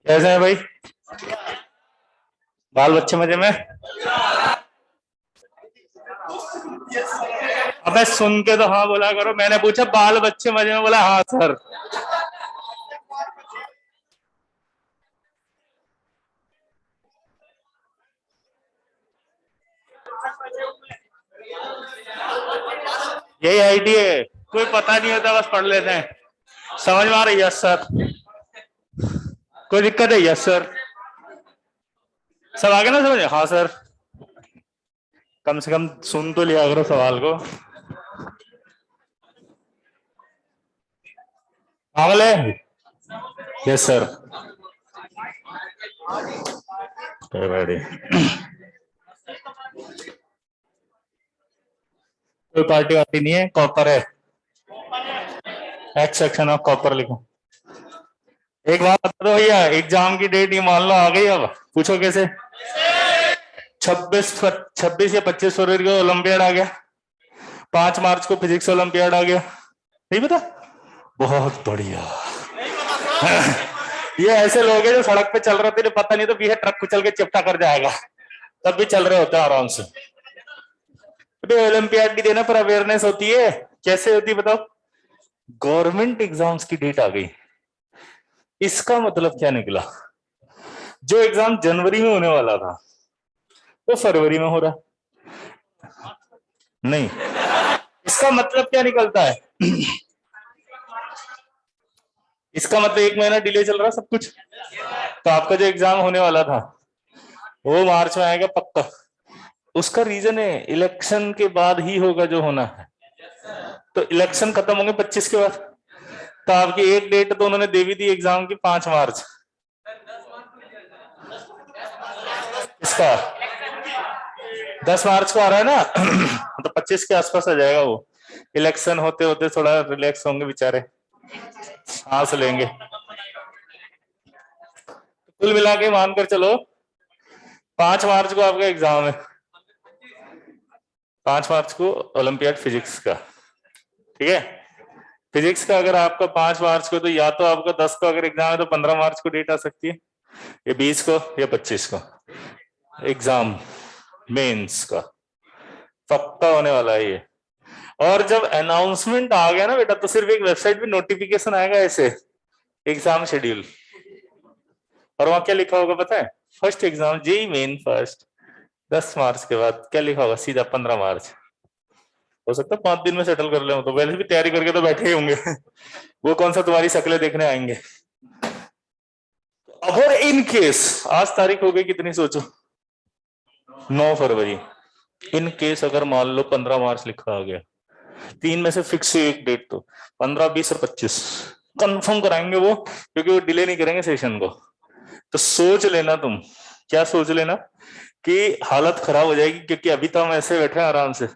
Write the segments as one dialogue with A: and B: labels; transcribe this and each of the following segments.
A: कैसे हैं भाई? बाल बच्चे मजे में? अबे सुन के तो हाँ बोला करो। मैंने पूछा बाल बच्चे मजे में, बोला हाँ सर। यही आईडी है, कोई पता नहीं होता, बस पढ़ लेते हैं। समझ में आ रही है? Yes sir. कोई दिक्कत है? Yes sir. सब आगे ना समझे? हाँ सर। कम से कम सुन तो लिया करो सवाल को। पागल है? Yes sir. कोई पार्टी वार्टी नहीं है, कॉपर है। एक्स सेक्शन ऑफ कॉपर लिखो। एक बात बता दो भैया, एग्जाम की डेट ये मान लो आ गई, अब पूछो कैसे। 26 या 25 फरवरी को ओलंपियाड आ गया, 5 मार्च को फिजिक्स ओलंपियाड आ गया। नहीं पता? बहुत बढ़िया। ये ऐसे लोग हैं जो सड़क पे चल रहे थे, पता नहीं तो पीछे ट्रक कुचल के चिपटा कर जाएगा, तब भी चल रहे होते हैं आराम से। ओलंपियाड की देना पर अवेयरनेस होती है। कैसे होती है बताओ? गवर्नमेंट एग्जाम्स की डेट आ गई, इसका मतलब क्या निकला? जो एग्जाम जनवरी में होने वाला था वो फरवरी में हो रहा। नहीं, इसका मतलब क्या निकलता है? इसका मतलब 1 महीना डिले चल रहा सब कुछ। तो आपका जो एग्जाम होने वाला था वो मार्च में आएगा पक्का। उसका रीजन है इलेक्शन के बाद ही होगा जो होना है। तो इलेक्शन खत्म होंगे 25 के बाद, तो आपकी एक डेट तो उन्होंने दे भी दी एग्जाम की, 5 मार्च। इसका 10 मार्च को आ रहा है ना, तो 25 के आसपास आ जाएगा वो। इलेक्शन होते होते थोड़ा रिलैक्स होंगे बेचारे, सांस लेंगे। कुल मिला के मानकर चलो 5 मार्च को आपका एग्जाम है, 5 मार्च को ओलंपियाड फिजिक्स का। ठीक है? फिजिक्स का अगर आपका 5 मार्च को, तो या तो आपका 10 को अगर एग्जाम है तो 15 मार्च को डेट आ सकती है, या 20 को या 25 को एग्जाम मेंस का पक्का होने वाला है ये। और जब अनाउंसमेंट आ गया ना बेटा, तो सिर्फ एक वेबसाइट पे नोटिफिकेशन आएगा ऐसे, एग्जाम शेड्यूल, और वहां क्या लिखा होगा पता है? First exam JEE Main first, 10 मार्च के बाद क्या लिखा होगा? सीधा 15 मार्च। हो सकता है 5 दिन में सेटल कर ले, तो वैसे भी तैयारी करके तो बैठे ही होंगे। वो कौन सा तुम्हारी शक्लें देखने आएंगे। अगर इन केस आज तारीख हो गई कितनी सोचो, 9 फरवरी, इन केस अगर मान लो 15 मार्च लिखा आ गया, तीन में से फिक्स है एक डेट, तो 15, 20 और 25 कंफर्म कराएंगे वो, क्योंकि वो डिले नहीं करेंगे सेशन को। तो सोच लेना तुम, क्या सोच लेना कि हालत खराब हो जाएगी, क्योंकि अभी तो हम ऐसे बैठे हैं आराम से।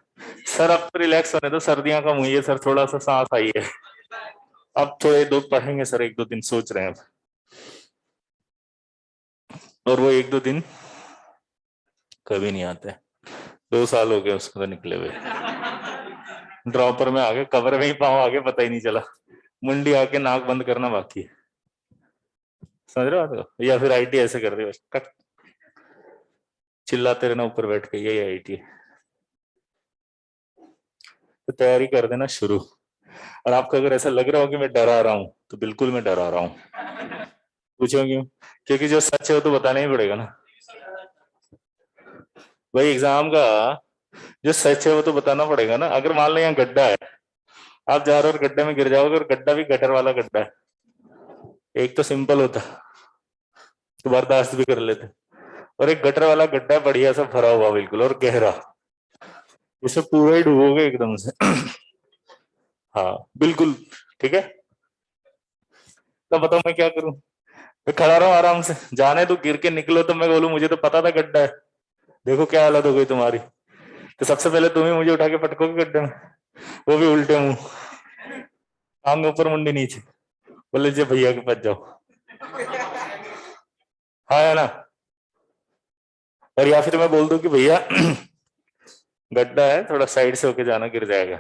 A: सर अब तो रिलैक्स होने दो, सर्दियां कम हुई है सर, थोड़ा सा सांस आई है। अब थोड़े दो पढ़ेंगे सर, 1-2 दिन सोच रहे हैं अब। और वो 1-2 दिन कभी नहीं आते। 2 साल हो गए उसको तो निकले हुए। ड्रॉपर में आगे, कवर में ही पाँव आगे, पता ही नहीं चला। मुंडी आके नाक बंद करना बाकी है। समझ रहे हो बात को? या फिर आईटी ऐसे कर रही है, बस चिल्लाते रहना ऊपर बैठ के, यही आईटी है। तो तैयारी कर देना शुरू। और आपको अगर ऐसा लग रहा हो कि मैं डरा रहा हूं, तो बिल्कुल मैं डरा रहा हूं। पूछो क्यों? क्योंकि जो सच है वो तो बताना ही पड़ेगा ना भाई। एग्जाम का जो सच है वो तो बताना पड़ेगा ना। अगर मान लो यहाँ गड्ढा है, आप जा रहे हो और गड्ढे में गिर जाओगे, और गड्ढा भी गटर वाला गड्ढा है, एक तो सिंपल होता तो बर्दाश्त भी कर लेते, और एक गटर वाला गड्ढा है बढ़िया सा भरा हुआ बिल्कुल और गहरा, इसे पूरा ही डूबोगे एकदम से। हाँ बिल्कुल। ठीक है, तो बताओ मैं क्या करूं? मैं खड़ा रहा आराम से, जाने तो गिर के निकलो तो मैं बोलूं मुझे तो पता था गड्ढा है, देखो क्या हालत हो गई तुम्हारी। तो सबसे पहले तुम ही मुझे उठा के पटकोगे गड्ढे में, वो भी उल्टे मुंह, आंग ऊपर मुंडी नीचे, बोले जी भैया के पास जाओ। हाँ है ना? और या फिर मैं बोल दूं कि भैया गड्ढा है, थोड़ा साइड से होके जाना, गिर जाएगा।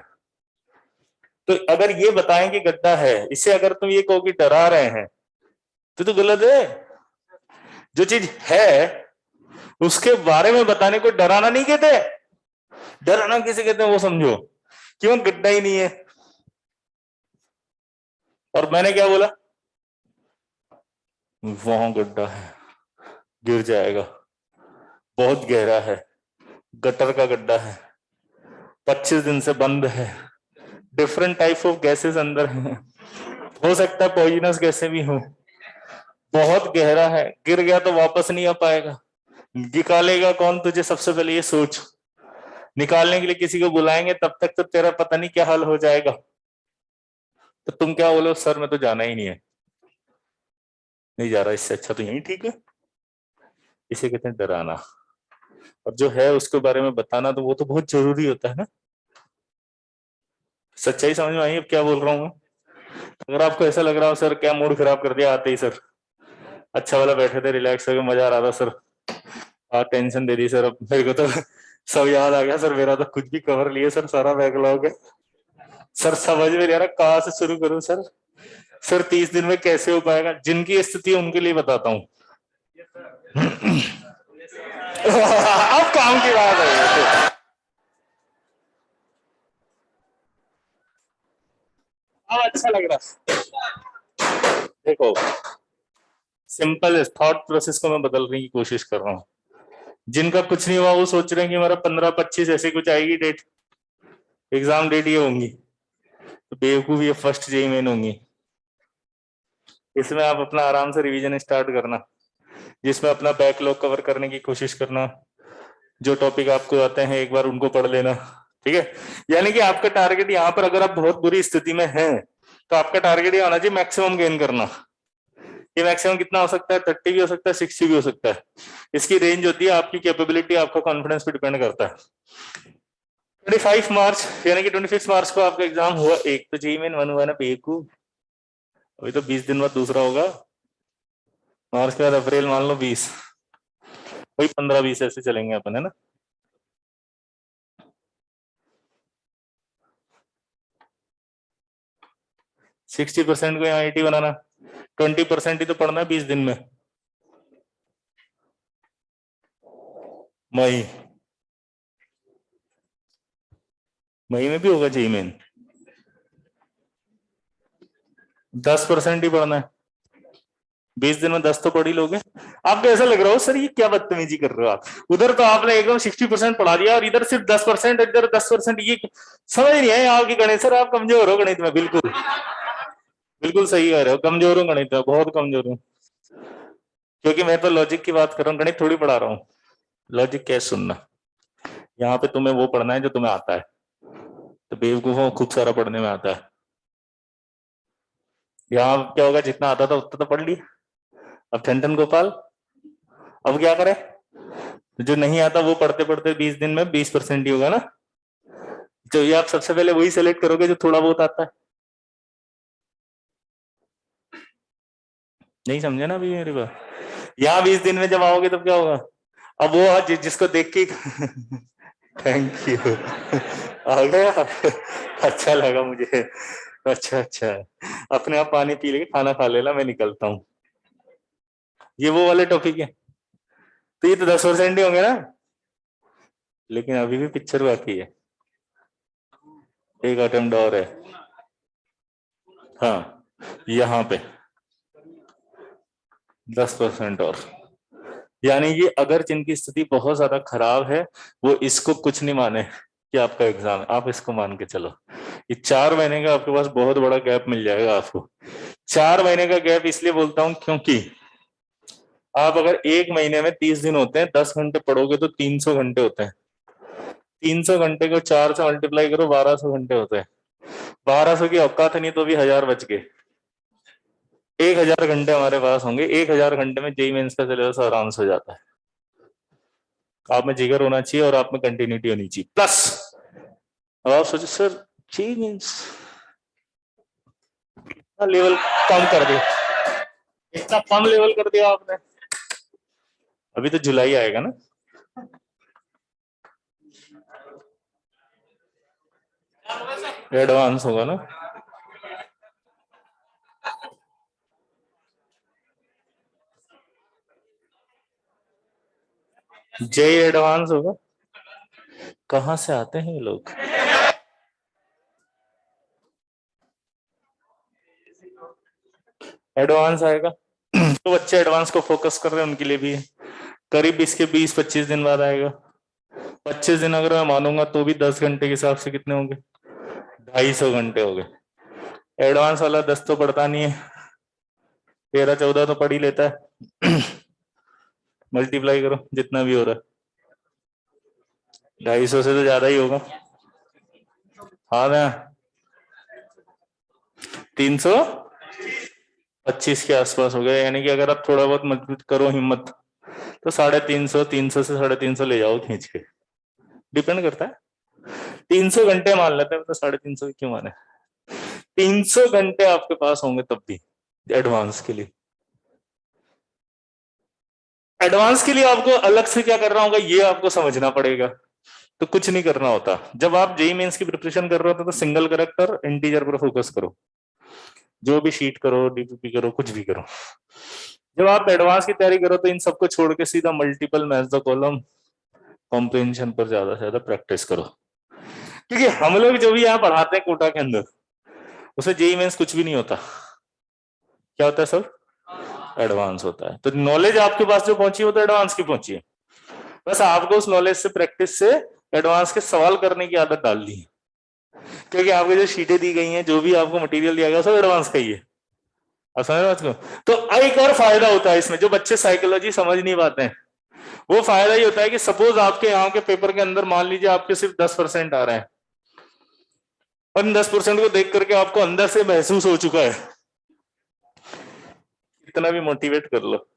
A: तो अगर ये बताएं कि गड्ढा है, इससे अगर तुम ये कहो कि डरा रहे हैं, तो गलत है। जो चीज है उसके बारे में बताने को डराना नहीं कहते। डराना किसे कहते हैं वो समझो, क्यों गड्ढा ही नहीं है। और मैंने क्या बोला, वहां गड्ढा है, गिर जाएगा, बहुत गहरा है, गटर का गड्ढा है, 25 दिन से बंद है, डिफरेंट टाइप ऑफ गैसेस अंदर हैं, हो सकता है पॉइजनस गैसें भी हो, बहुत गहरा है, गिर गया तो वापस नहीं आ पाएगा। निकालेगा कौन तुझे, सबसे पहले ये सोच। निकालने के लिए किसी को बुलाएंगे तब तक तो तेरा पता नहीं क्या हाल हो जाएगा। तो तुम क्या बोलो, सर मैं तो जाना ही नहीं है, नहीं जा रहा, इससे अच्छा तो यही ठीक है। इसे कहते हैं डराना। और जो है उसके बारे में बताना तो वो तो बहुत जरूरी होता है ना। सच्चाई समझ में आई अब क्या बोल रहा हूँ मैं? अगर आपको ऐसा लग रहा हो सर क्या मूड खराब कर दिया आते ही सर, अच्छा वाला बैठे थे, रिलैक्स होकर मजा आ रहा था सर, टेंशन दे दी सर, अब मेरे को तो सब याद आ गया सर, मेरा तो कुछ भी कवर लिए सर, सारा बैकलॉग है सर, समझ में नहीं आ रहा कहाँ से शुरू करूं सर। सर 30 दिन में कैसे हो पाएगा, जिनकी स्थिति है उनके लिए बताता हूँ। अब काम की बात है, अब अच्छा लग रहा। देखो सिंपल थॉट प्रोसेस को मैं बदलने की कोशिश कर रहा हूँ। जिनका कुछ नहीं हुआ वो सोच रहे हैं कि हमारा 15-25 ऐसे कुछ आएगी डेट, एग्जाम डेट ये होंगी, तो बेवकूफ ये फर्स्ट जेई मेन होंगी। इसमें आप अपना आराम से रिवीजन स्टार्ट करना, जिसमें अपना बैकलॉग कवर करने की कोशिश करना, जो टॉपिक आपको आते हैं एक बार उनको पढ़ लेना, ठीक है। यानी कि आपका टारगेट यहाँ पर, अगर आप बहुत बुरी स्थिति में हैं तो आपका टारगेट ये आना चाहिए मैक्सिमम गेन करना। ये मैक्सिमम कितना हो सकता है, 30 भी हो सकता है, 60 भी हो सकता है। इसकी रेंज होती है, आपकी कैपेबिलिटी, आपका कॉन्फिडेंस पे डिपेंड करता है। 25 मार्च यानी कि 26 मार्च को आपका एग्जाम हुआ, एक तो जेईई मेन 1 हुआ ना बेकू, अभी तो 20 दिन बाद दूसरा होगा, मार्च के बाद अप्रैल मान लो 20, वही 15-20 ऐसे चलेंगे अपन, है ना। सिक्सटी परसेंट को यहाँ 80 बनाना, 20% ही तो पढ़ना है 20 दिन में। मई, मई में भी होगा जेईई मेन, 10% ही पढ़ना है, 20 दिन में 10 तो पढ़ ही लोगे। आपको ऐसा लग रहा हो सर ये क्या बदतमीजी कर रहे हो आप, उधर तो आपने एकदम 60% पढ़ा दिया और इधर सिर्फ 10%, इधर 10%, ये समझ नहीं है आपकी गणित। सर आप कमजोर हो गणित में, बिल्कुल बिल्कुल सही कह रहे हो, कमजोर हूँ गणित में, बहुत कमजोर हूँ, क्योंकि मैं तो लॉजिक की बात कर रहा हूँ, गणित थोड़ी पढ़ा रहा हूँ। लॉजिक क्या सुनना, यहाँ पे तुम्हें वो पढ़ना है जो तुम्हें आता है, तो बेवकूफों खूब सारा पढ़ने में आता है। यहाँ क्या होगा, जितना आता था उतना तो पढ़ लिया, अब ठन गोपाल, अब क्या करें, जो नहीं आता वो पढ़ते पढ़ते 20 दिन में 20% ही होगा ना। तो ये आप सबसे पहले वही सेलेक्ट करोगे जो थोड़ा बहुत आता है। नहीं समझे ना अभी मेरी बात, यहाँ 20 दिन में जब आओगे तब क्या होगा, अब वो जिसको देख के थैंक यू आ गया, अच्छा लगा मुझे, अच्छा अच्छा, अपने आप पानी पी लेके खाना खा लेना, मैं निकलता हूँ। ये वो वाले टॉपिक है, तो ये तो 10% ही होंगे ना, लेकिन अभी भी पिक्चर बाकी है, एक अटेम्प्ट और है। हाँ यहाँ पे 10% और, यानी कि अगर जिनकी स्थिति बहुत ज्यादा खराब है वो इसको कुछ नहीं माने कि आपका एग्जाम है, आप इसको मान के चलो, ये 4 महीने का आपके पास बहुत बड़ा गैप मिल जाएगा आपको। 4 महीने का गैप इसलिए बोलता हूं क्योंकि आप अगर एक महीने में 30 दिन होते हैं, 10 घंटे पढ़ोगे तो 300 घंटे होते हैं, 300 घंटे को 4 से मल्टीप्लाई करो, 1200 घंटे होते हैं, 1200 की औकात नहीं तो भी 1000 बच गए, 1000 घंटे हमारे पास होंगे, 1000 घंटे में जेईई मेंस का सिलेबस आराम से हो जाता है। आप में जिगर होना चाहिए और आप में कंटिन्यूटी होनी चाहिए, प्लस अब आप सोचो सर जेईई मेंस लेवल कम कर दिया, इतना कम लेवल कर दिया आपने, अभी तो जुलाई आएगा ना, एडवांस होगा ना। जे एडवांस होगा। कहाँ से आते हैं ये लोग? एडवांस आएगा। तो बच्चे एडवांस को फोकस कर रहे हैं उनके लिए भी है। करीब इसके 20-25 दिन बाद आएगा। 25 दिन अगर मैं मानूंगा तो भी 10 घंटे के हिसाब से कितने होंगे? 250 घंटे हो गए। एडवांस वाला 10 तो पढ़ता नहीं है, 13-14 तो पढ़ ही लेता है। मल्टीप्लाई करो जितना भी हो रहा है, 250 से तो ज्यादा ही होगा। हाँ ना, 325 के आसपास हो गया। यानी कि अगर आप थोड़ा बहुत मजबूत करो हिम्मत तो 350, 300 से 350 ले जाओ खींच के। डिपेंड करता है। 300 घंटे मान लेते हैं, तो 350 क्यों माने। 300 घंटे आपके पास होंगे तब भी एडवांस के लिए। एडवांस के लिए आपको अलग से क्या करना होगा ये आपको समझना पड़ेगा। तो कुछ नहीं करना होता। जब आप जेई मेंस की प्रिपरेशन कर रहे हो तो सिंगल करेक्टर इंटीजर पर फोकस करो। जो भी शीट करो, डीपीपी करो, कुछ भी करो। जब आप एडवांस की तैयारी करो तो इन सबको छोड़ के सीधा multiple match the column comprehension पर ज्यादा से ज्यादा प्रैक्टिस करो। क्योंकि हम लोग जो भी यहाँ पढ़ाते हैं कोटा के अंदर, उसे जेई मेंस कुछ भी नहीं होता। क्या होता है सर? एडवांस होता है। तो नॉलेज आपके पास जो पहुंची वो तो एडवांस की पहुंची है। बस आपको उस नॉलेज से, प्रैक्टिस से एडवांस के सवाल करने की आदत डाल ली है। क्योंकि आपको जो शीटें दी गई हैं, जो भी आपको मटेरियल दिया गया सब एडवांस का ही है। आप समझ रहे हो? तो एक और फायदा होता है इसमें, जो बच्चे साइकोलॉजी समझ नहीं पाते हैं, वो फायदा ये होता है कि सपोज आपके यहाँ के पेपर के अंदर मान लीजिए आपके सिर्फ 10% आ रहे हैं, और इन 10% को देख करके आपको अंदर से महसूस हो चुका है, इतना भी मोटिवेट कर लो,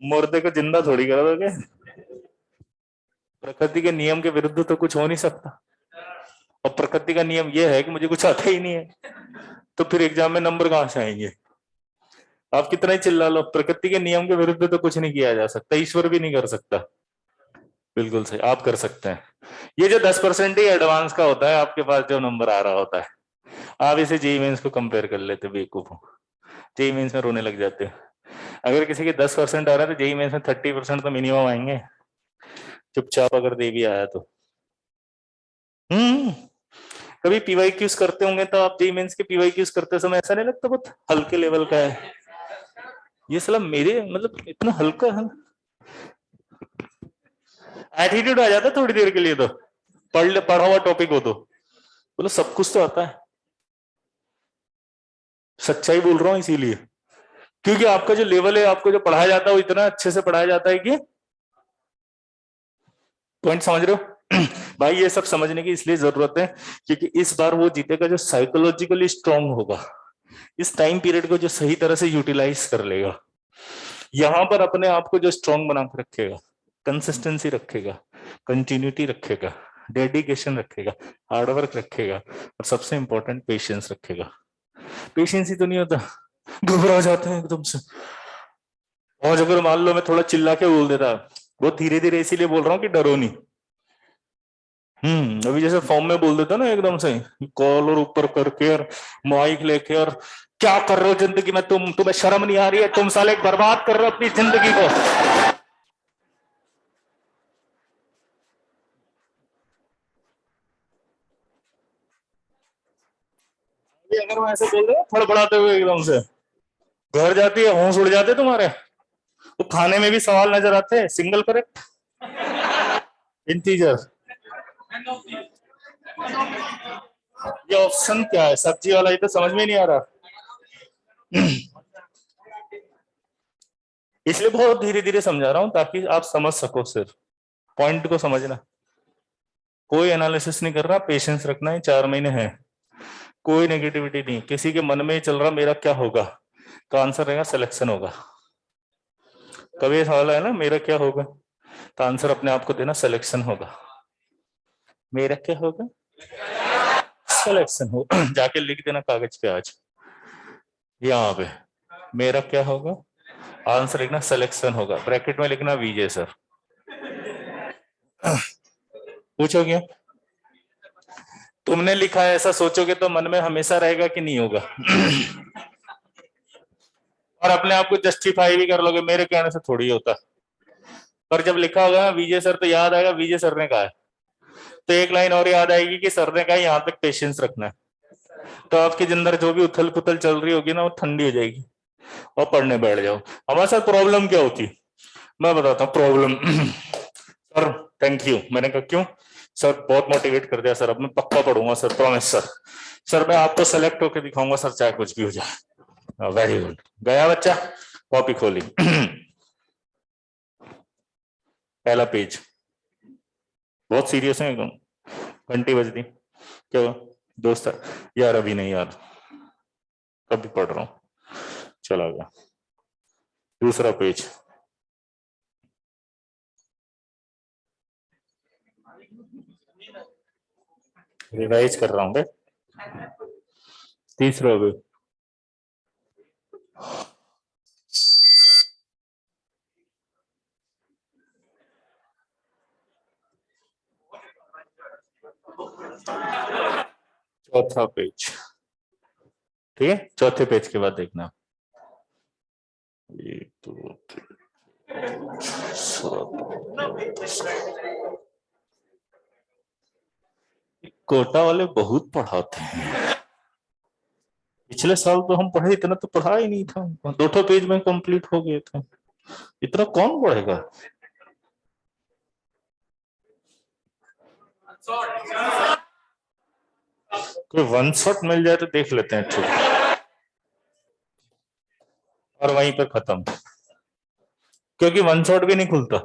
A: मुर्दे को जिंदा थोड़ी कर दोगे। प्रकृति के नियम के विरुद्ध तो कुछ हो नहीं सकता। और प्रकृति का नियम यह है कि मुझे कुछ आता ही नहीं है, तो फिर एग्जाम में नंबर कहां से आएंगे? आप कितना ही चिल्ला लो, प्रकृति के नियम के विरुद्ध तो कुछ नहीं किया जा सकता। ईश्वर भी नहीं कर सकता। बिल्कुल सही, आप कर सकते हैं। ये जो 10% ही एडवांस का होता है आपके पास जो नंबर आ रहा होता है, आप इसे जेई मेंस को कंपेयर कर लेते बेवकूफों। जेई मेंस में रोने लग जाते हैं। अगर किसी के 10% आ रहा है तो जेई मेंस में 30% तो मिनिमम आएंगे, चुपचाप अगर दे भी आया तो। हम्म। कभी पीवाई क्यूज करते होंगे तो आप जेई मेंस के पीवाई क्यूज करते समय ऐसा नहीं लगता बहुत हल्के लेवल का है ये? साला मेरे मतलब इतना हल्का है। एटीट्यूड आ जाता है थोड़ी देर के लिए तो, पढ़ा हुआ टॉपिक हो तो बोलो सब कुछ तो आता है। सच्चाई बोल रहा हूं इसीलिए, क्योंकि आपका जो लेवल है, आपको जो पढ़ाया जाता है वो इतना अच्छे से पढ़ाया जाता है कि, पॉइंट समझ रहे हो? भाई ये सब समझने की इसलिए जरूरत है क्योंकि इस बार वो जीतेगा जो साइकोलॉजिकली स्ट्रांग होगा, इस टाइम पीरियड को जो सही तरह से यूटिलाइज कर लेगा, यहां पर अपने आप को जो स्ट्रांग बना के रखेगा, कंसिस्टेंसी रखेगा, कंटिन्यूटी रखेगा, डेडिकेशन रखेगा, हार्डवर्क रखेगा, और सबसे इंपॉर्टेंट पेशेंस रखेगा। पेशेंस ही तो नहीं होता, घबरा जाते हैं एकदम से। और अगर मान लो मैं थोड़ा चिल्ला के बोल देता, वो धीरे धीरे इसीलिए बोल रहा हूँ कि डरो नहीं। अभी जैसे फॉर्म में बोल देता ना एकदम से, कॉलर ऊपर करके और माइक लेके, और क्या कर रहे हो जिंदगी में तुम, तुम्हें शर्म नहीं आ रही है, तुम साले बर्बाद कर रहे हो अपनी जिंदगी को। अगर मैं ऐसे बोल रहा फड़फड़ाते हुए एकदम से, घर जाती है होश उड़ जाते तुम्हारे। तो खाने में भी सवाल नजर आते हैं, सिंगल करेक्ट, इंटीजर, ये ऑप्शन क्या है? सब्जी वाला, ये तो समझ में नहीं आ रहा। इसलिए बहुत धीरे धीरे समझा रहा हूं ताकि आप समझ सको, सिर्फ पॉइंट को समझना। कोई एनालिसिस नहीं कर रहा, पेशेंस रखना है, 4 महीने है। कोई नेगेटिविटी नहीं, किसी के मन में ही चल रहा मेरा क्या होगा, तो आंसर रहेगा सिलेक्शन होगा। कभी सवाल है ना मेरा क्या होगा, तो आंसर अपने आप को देना सिलेक्शन होगा। मेरा क्या होगा? सिलेक्शन हो। जाके लिख देना कागज पे आज, यहाँ पे, मेरा क्या होगा, आंसर लिखना सिलेक्शन होगा, ब्रैकेट में लिखना विजय सर। पूछोगे, तुमने लिखा है ऐसा सोचोगे तो मन में हमेशा रहेगा कि नहीं होगा। और अपने आप को जस्टिफाई भी कर लोगे, मेरे कहने से थोड़ी होता। पर जब लिखा होगा विजय सर तो याद आएगा विजय सर ने कहा है, तो एक लाइन और याद आएगी कि सर ने कहा यहाँ तक पेशेंस रखना है। तो आपके अंदर जो भी उथल पुथल चल रही होगी ना वो ठंडी हो जाएगी और पढ़ने बैठ जाओ। हमारे साथ प्रॉब्लम क्या होती, मैं बताता हूँ प्रॉब्लम। सर थैंक यू, मैंने कहा क्यों सर, बहुत मोटिवेट कर दिया सर, अब मैं पक्का पढ़ूंगा सर, प्रॉमिस सर। सर मैं आपको सेलेक्ट होकर दिखाऊंगा सर, चाहे कुछ भी हो जाए। वेरी गुड, गया बच्चा, कॉपी खोली। पहला पेज, बहुत सीरियस है एकदम, घंटी बज दी, क्या हुआ दोस्त है? यार अभी नहीं यार, कभी पढ़ रहा हूं, चला गया। दूसरा पेज, रिवाइज कर रहा हूं बे। तीसरा पेज, चौथा पेज, ठीक है। चौथे पेज के बाद देखना, 1 2 3 कोटा वाले बहुत पढ़ाते हैं। पिछले साल तो हम पढ़े, इतना तो पढ़ा ही नहीं था, 2 पेज में कंप्लीट हो गए थे, इतना कौन पढ़ेगा। कोई वन शॉट मिल जाए तो देख लेते हैं, ठीक, और वहीं पर खत्म, क्योंकि वन शॉट भी नहीं खुलता।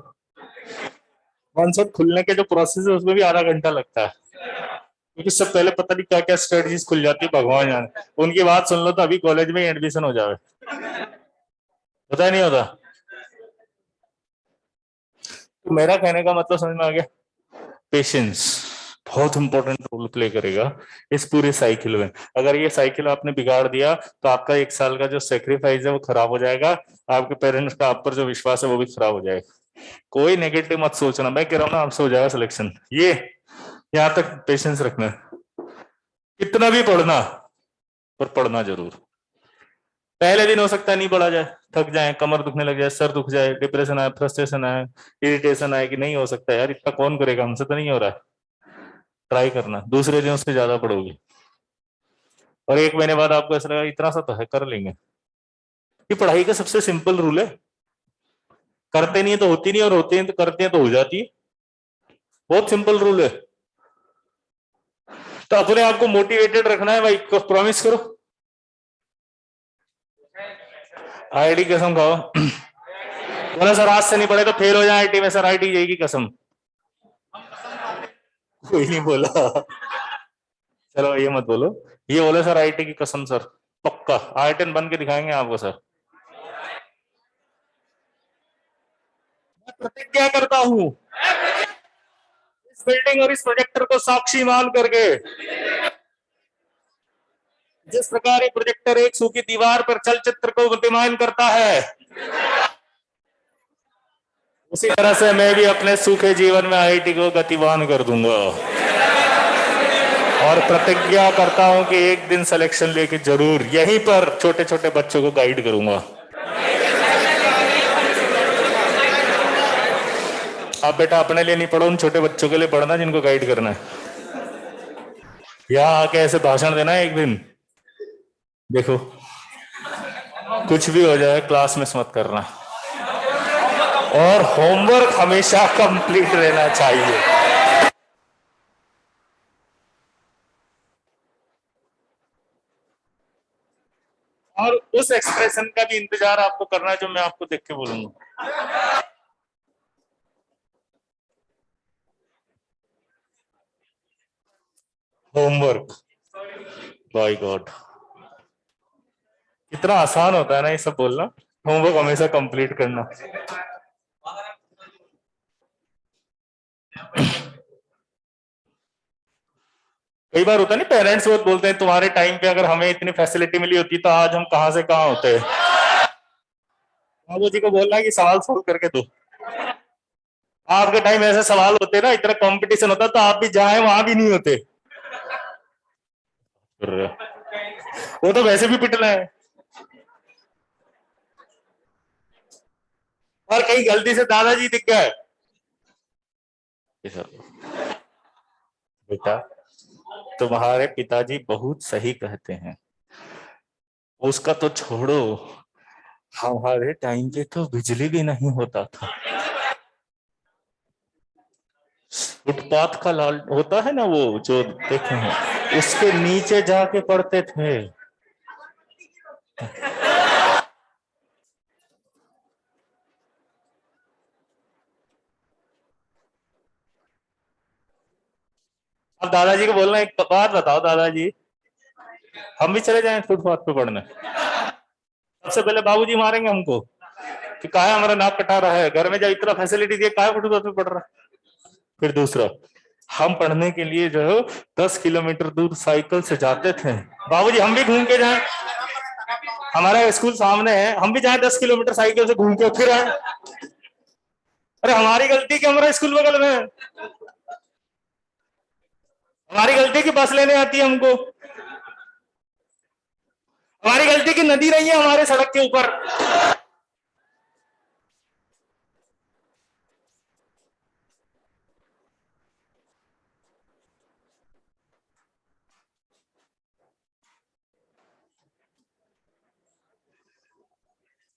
A: वन शॉट खुलने के जो प्रोसेस है उसमें भी आधा घंटा लगता है, क्योंकि सब पहले पता नहीं क्या क्या स्ट्रेटजीज खुल जाती है, भगवान जाने। उनकी बात सुन लो तो अभी कॉलेज में एडमिशन हो जाए, पता ही नहीं होता। तो मेरा कहने का मतलब समझ में आ गया, पेशेंस बहुत इंपॉर्टेंट रोल प्ले करेगा इस पूरे साइकिल में। अगर ये साइकिल आपने बिगाड़ दिया तो आपका 1 साल का जो सेक्रीफाइस है वो खराब हो जाएगा, आपके पेरेंट्स का आप पर जो विश्वास है वो भी खराब हो जाएगा। कोई नेगेटिव मत सोचना, मैं कह रहा हूँ ना आपसे हो जाएगा सिलेक्शन। ये यहाँ तक पेशेंस रखना, कितना भी पढ़ना, पर पढ़ना जरूर। पहले दिन हो सकता है नहीं पढ़ा जाए, थक जाए, कमर दुखने लग जाए, सर दुख जाए, डिप्रेशन आए, फ्रस्ट्रेशन आए, इरिटेशन आए कि नहीं हो सकता यार, इतना कौन करेगा, हमसे तो नहीं हो रहा है। ट्राई करना, दूसरे दिन उससे ज्यादा पढ़ोगे, और 1 महीने बाद आपको ऐसा लगा इतना सा तो है, कर लेंगे। ये पढ़ाई का सबसे सिंपल रूल है, करते नहीं है तो होती नहीं, और होते हैं तो करते हैं तो हो जाती है। बहुत सिंपल रूल है। तो अपने आप को मोटिवेटेड रखना है भाई, प्रॉमिस करो, आईआईटी कसम खाओ। बोला सर आज से नहीं पढ़े तो फेल हो जाए आईटी में, सर आईटी जाएगी कसम। कोई नहीं बोला, चलो ये मत बोलो, ये बोले सर आईटी की कसम सर, पक्का आईटी बन के दिखाएंगे आपको सर। मैं प्रतिज्ञा करता हूं इस बिल्डिंग और इस प्रोजेक्टर को साक्षी मान करके, जिस प्रकार ये प्रोजेक्टर एक सूखी दीवार पर चलचित्र को गतिमान करता है, उसी तरह से मैं भी अपने सूखे जीवन में आईआईटी को गतिमान कर दूंगा, और प्रतिज्ञा करता हूं कि एक दिन सिलेक्शन लेके जरूर यहीं पर छोटे छोटे बच्चों को गाइड करूंगा। आप बेटा अपने लिए नहीं पढ़ो, उन छोटे बच्चों के लिए पढ़ना जिनको गाइड करना है। यहाँ आके ऐसे भाषण देना है एक दिन, देखो कुछ भी हो जाए क्लास मिस मत करना, और होमवर्क हमेशा कंप्लीट रहना चाहिए। और उस एक्सप्रेशन का भी इंतजार आपको करना है जो मैं आपको देख के बोलूंगा। होमवर्क, बाय गॉड इतना आसान होता है ना ये सब बोलना, होमवर्क हमेशा कंप्लीट करना। कई बार होता है नहीं, पेरेंट्स बहुत बोलते हैं तुम्हारे टाइम पे अगर हमें इतनी फैसिलिटी मिली होती तो आज हम कहां से कहां होते। बाबू जी को बोलना है कि सवाल सोल्व करके दो। आपके टाइम ऐसे सवाल होते ना, इतना कंपटीशन होता तो आप भी जाए वहां भी नहीं होते। वो तो वैसे भी पिटना है, और कहीं गलती से दादाजी दिख गए ये सब बेटा, तुम्हारे पिताजी बहुत सही कहते हैं, उसका तो छोड़ो, हमारे टाइम पे तो बिजली भी नहीं होता था। फुटपाथ का लाल होता है ना वो, जो देखे हैं, उसके नीचे जाके पढ़ते थे। अब दादाजी को बोलना, एक बात बताओ दादाजी, हम भी चले जाएं फुटपाथ पे पढ़ने? सबसे पहले बाबूजी मारेंगे हमको कि काहे हमारा नाक कटा रहा है, घर में जब इतना फैसिलिटी दिए काहे फुटपाथ पे पढ़ रहा है। फिर दूसरा, हम पढ़ने के लिए जो 10 किलोमीटर दूर साइकिल से जाते थे। बाबूजी हम भी घूम के जाएं, हमारा स्कूल सामने है, हम भी जाएं 10 किलोमीटर साइकिल से घूम के फिर आए। अरे हमारी गलती कि हमारा स्कूल बगल में है, हमारी गलती की बस लेने आती है हमको, हमारी गलती की नदी नहीं है हमारे सड़क के ऊपर।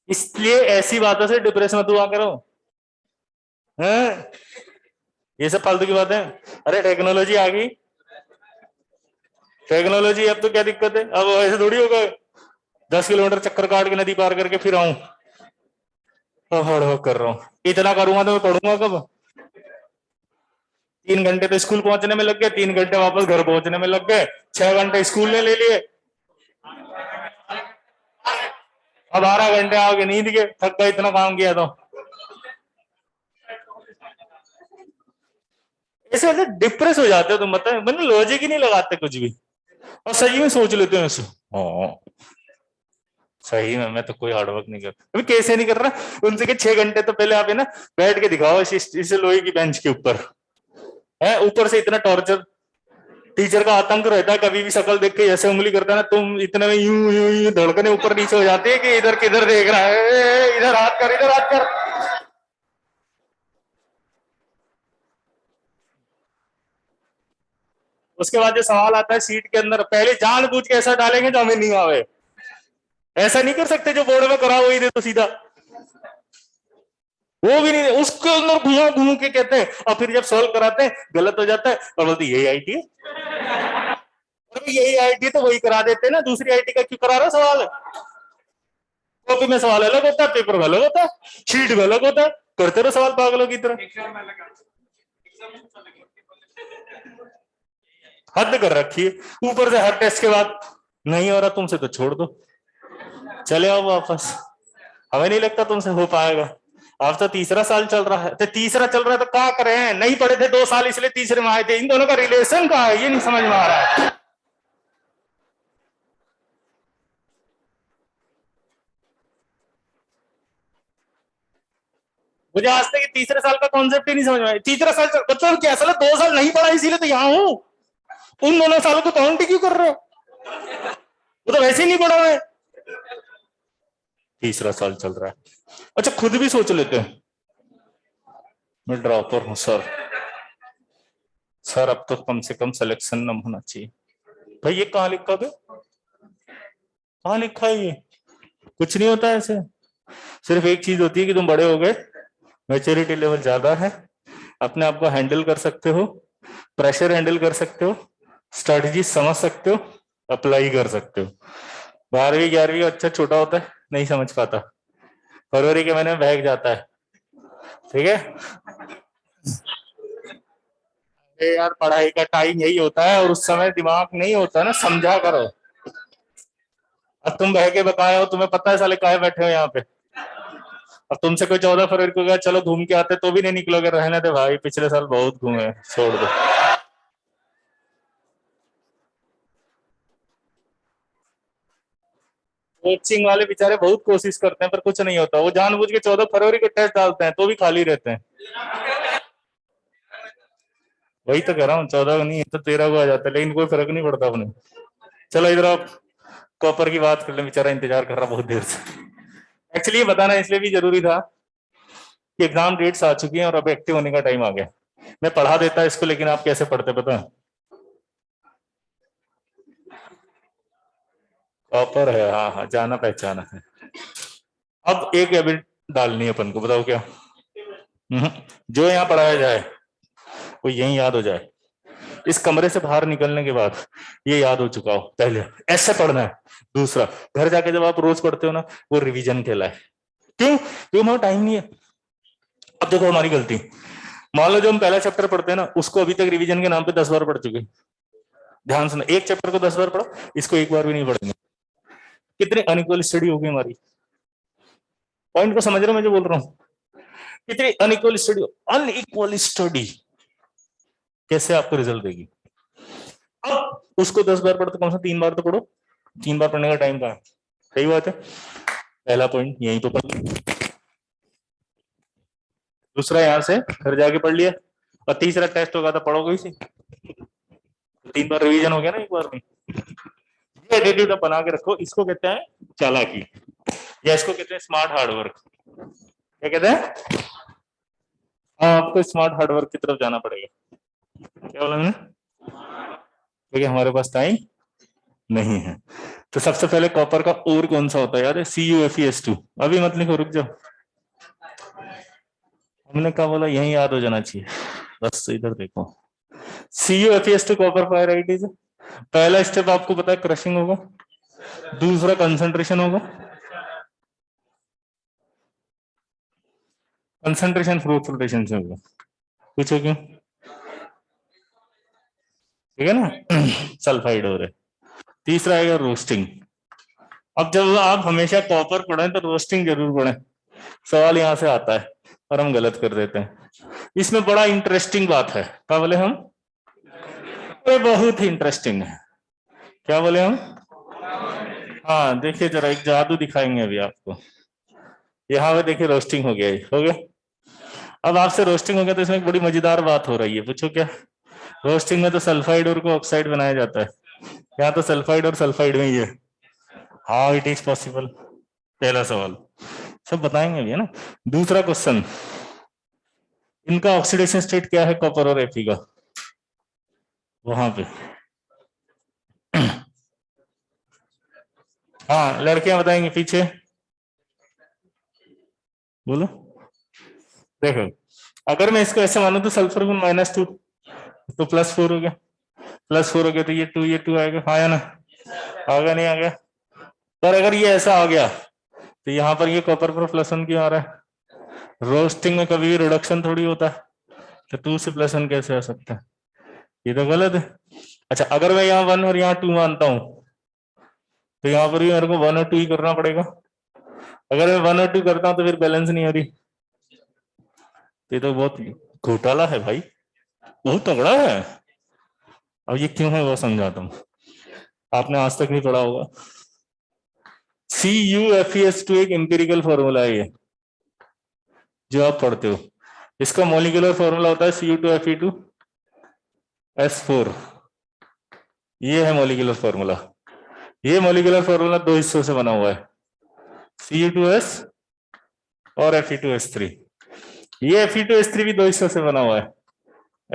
A: इसलिए ऐसी बातों से डिप्रेशन मत हुआ करो, हैं? ये सब फालतू की बातें। अरे टेक्नोलॉजी आ गई, टेक्नोलॉजी, अब तो क्या दिक्कत है, अब ऐसे थोड़ी होगा 10 किलोमीटर चक्कर काट के नदी पार करके फिर आऊं। हड़ कर रहा हूँ, इतना करूंगा तो मैं पढ़ूंगा कब? 3 घंटे तो स्कूल पहुंचने में लग गए, 3 घंटे वापस घर पहुंचने में लग गए, 6 घंटे स्कूल ने ले लिए, अब 12 घंटे आओगे नींद के, थक गए इतना काम किया तो। ऐसे वैसे डिप्रेस हो जाते हो तुम, बताए मैंने लॉजिक ही नहीं लगाते कुछ भी, और सही में सोच लेते हो ऐसे। हाँ सही में मैं तो कोई हार्डवर्क नहीं करता, अभी कैसे नहीं कर रहा उनसे कि 6 घंटे तो पहले आप है ना बैठ के दिखाओ इस लोहे की बेंच के ऊपर, है ऊपर से इतना टॉर्चर, टीचर का आतंक रहता है, कभी भी शक्ल देख के जैसे उंगली करता है ना, तुम इतने में यूं यूं यूं धड़कने ऊपर नीचे हो जाती है कि इधर किधर देख रहा है, इधर हाथ कर, इधर हाथ कर। उसके बाद जो सवाल आता है सीट के अंदर, पहले जानबूझ के ऐसा डालेंगे जो हमें नहीं आवे, ऐसा नहीं कर सकते जो बोर्ड में करा वही दे तो सीधा, वो भी नहीं, उसके अंदर घुमा घूम के कहते हैं, और फिर जब सॉल्व कराते हैं गलत हो जाता है और बोलते यही आईटी है, यही आईटी तो वही करा देते हैं ना, दूसरी आईटी का क्यों करा रहा सवाल? कॉपी में सवाल अलग होता है, पेपर में अलग होता है, शीट में अलग होता है, करते रहो सवाल पागलों की तरह। हद कर रखी है, ऊपर से हर टेस्ट के बाद नहीं हो रहा तुमसे तो छोड़ दो, चले आओ वापस, हमें नहीं लगता तुमसे हो पाएगा। अब तो तीसरा साल चल रहा है, तो तीसरा चल रहा है तो क्या करें, नहीं पढ़े थे 2 साल इसलिए तीसरे में आए थे, इन दोनों का रिलेशन क्या है ये नहीं समझ में आ रहा है। मुझे आज तक तीसरे साल का कॉन्सेप्ट ही नहीं समझ में आया, तीसरा साल मतलब क्या, साला 2 साल नहीं पढ़ा इसीलिए तो यहाँ हूं, उन दोनों सालों को काउंट क्यों कर रहे हो, वो तो वैसे ही नहीं पढ़ा है। तीसरा साल चल रहा है, अच्छा खुद भी सोच लेते हैं मैं ड्रॉपर हूं सर, सर अब तो कम से कम सिलेक्शन न होना चाहिए। भाई ये कहाँ लिखा है, कहाँ लिखा है ये, कुछ नहीं होता ऐसे, सिर्फ एक चीज होती है कि तुम बड़े हो गए, मैच्योरिटी लेवल ज्यादा है, अपने आप को हैंडल कर सकते हो, प्रेशर हैंडल कर सकते हो, स्ट्रेटजी समझ सकते हो, अप्लाई कर सकते हो। 12वीं 11वीं अच्छा छोटा होता है, नहीं समझ पाता, फरवरी के महीने में बहक जाता है, ठीक है। यार पढ़ाई का टाइम यही होता है, और उस समय दिमाग नहीं होता ना, समझा करो। अब तुम बह के बताए हो, तुम्हें पता है साले काहे बैठे हो यहाँ पे, अब तुमसे कोई 14 फरवरी को गया चलो घूम के आते तो भी नहीं निकलोगे, रहने दे भाई पिछले साल बहुत घूमे, छोड़ दो। कोचिंग वाले बेचारे बहुत कोशिश करते हैं पर कुछ नहीं होता, वो जानबूझ के 14 फरवरी को टेस्ट डालते हैं तो भी खाली रहते हैं। वही तो कह रहा हूँ, 14 को नहीं तो 13 को आ जाता है, लेकिन कोई फर्क नहीं पड़ता अपने। चलो इधर आप कॉपर की बात कर ले, बेचारा इंतजार कर रहा बहुत देर से। एक्चुअली ये बताना इसलिए भी जरूरी था कि एग्जाम डेट्स आ चुकी हैं और अब एक्टिव होने का टाइम आ गया। मैं पढ़ा देता इसको, लेकिन आप कैसे पढ़ते पता है? कॉपर है, हाँ हाँ, जाना पहचाना है। अब एक हैबिट डालनी है अपन को, बताओ क्या? जो यहाँ पढ़ाया जाए वो यही याद हो जाए। इस कमरे से बाहर निकलने के बाद ये याद हो चुका हो, पहले ऐसे पढ़ना है। दूसरा, घर जाके जब आप रोज पढ़ते हो ना, वो रिवीजन कहलाए। क्यों? क्योंकि हमारा टाइम नहीं है। अब देखो हमारी गलती, मान लो जो हम पहला चैप्टर पढ़ते हैं ना, उसको अभी तक रिवीजन के नाम पे 10 बार पढ़ चुके। ध्यान सुनो, एक चैप्टर को 10 बार पढ़ो, इसको एक बार भी नहीं पढ़ेंगे। कितनी अनइक्वल स्टडी होगी हमारी। पॉइंट को समझ रहे हो मैं जो बोल रहा हूँ? कितनी अनइक्वल स्टडी, अनइक्वल स्टडी कैसे आपको रिजल्ट देगी? अब उसको 10 बार पढ़ो तो कम से कम 3 बार तो पढ़ो। 3 बार पढ़ने का टाइम कहाँ है? सही बात है, पहला पॉइंट यहीं तो पढ़। दूसरा यहां से घर जाके पढ़ लिया, और तीसरा टेस्ट होगा तो पढ़ोगे इसी। 3 बार रिवीजन हो गया ना एक बार में। ये एटीट्यूड बना के रखो, इसको कहते हैं चालाकी, या इसको कहते हैं स्मार्ट हार्डवर्क। क्या कहते हैं? हाँ, आपको स्मार्ट हार्डवर्क की तरफ जाना पड़ेगा। क्या बोला मैंने? क्योंकि हमारे पास टाइम नहीं है। तो सबसे पहले कॉपर का और कौन सा होता है यार? CuFeS2। अभी मत लिखो, रुक जाओ। हमने क्या बोला? यही याद हो जाना चाहिए। बस इधर देखो, CuFeS2 कॉपर पायराइट इज। पहला स्टेप आपको पता है, क्रशिंग होगा। दूसरा कंसंट्रेशन होगा। कंसंट्रेशन फ्लोटेशन से होगा। पूछो क्यों? ठीक है ना? सल्फाइड हो रहे। तीसरा आएगा रोस्टिंग। अब जब आप हमेशा कॉपर पढ़ें तो रोस्टिंग जरूर पढ़ें। सवाल यहां से आता है और हम गलत कर देते हैं। इसमें बड़ा इंटरेस्टिंग बात है। क्या बोले हम? ये बहुत ही इंटरेस्टिंग है। क्या बोले हम? हाँ, देखिए जरा एक जादू दिखाएंगे अभी आपको। यहाँ पे देखिए रोस्टिंग हो गया, हो गया। अब आपसे रोस्टिंग हो गया तो इसमें एक बड़ी मजेदार बात हो रही है, पूछो क्या? रोस्टिंग में तो सल्फाइड और को ऑक्साइड बनाया जाता है, यहाँ तो सल्फाइड और सल्फाइड में ही है। How it is possible? पहला सवाल सब बताएंगे भी, है ना। दूसरा क्वेश्चन, इनका ऑक्सीडेशन स्टेट क्या है, कॉपर और Fe का? वहां पे हाँ, लड़कियां बताएंगे पीछे, बोलो। देखो, अगर मैं इसको ऐसे मानू तो सल्फर गुण -2 तो +4 हो गया। +4 हो गया तो ये 2 आएगा, हाँ या ना? आ गया नहीं आ गया? पर अगर ये ऐसा आ गया तो यहाँ पर ये कॉपर पर +1 क्यों आ रहा है? रोस्टिंग में कभी भी रिडक्शन थोड़ी होता है, तो 2 से +1 कैसे आ सकता है? ये तो गलत है। अच्छा, अगर मैं यहाँ 1 और यहाँ 2 मानता हूं तो यहाँ पर भी मेरे को 1 और 2 ही करना पड़ेगा। अगर मैं 1 और 2 करता हूं तो फिर बैलेंस नहीं हो रही। ये तो बहुत घोटाला है भाई, बहुत तगड़ा है। अब ये क्यों है वो समझाता हूँ, आपने आज तक नहीं पढ़ा होगा। CuFeS2 एक एम्पिरिकल फॉर्मूला है, ये जो आप पढ़ते हो। इसका मॉलिक्यूलर फॉर्मूला होता है Cu2Fe2S4। ये है मॉलिक्यूलर फॉर्मूला। ये मॉलिक्यूलर फॉर्मूला 2 हिस्सों से बना हुआ है, Cu2S और Fe2S3। ये Fe2S3 भी 2 हिस्सों से बना हुआ है,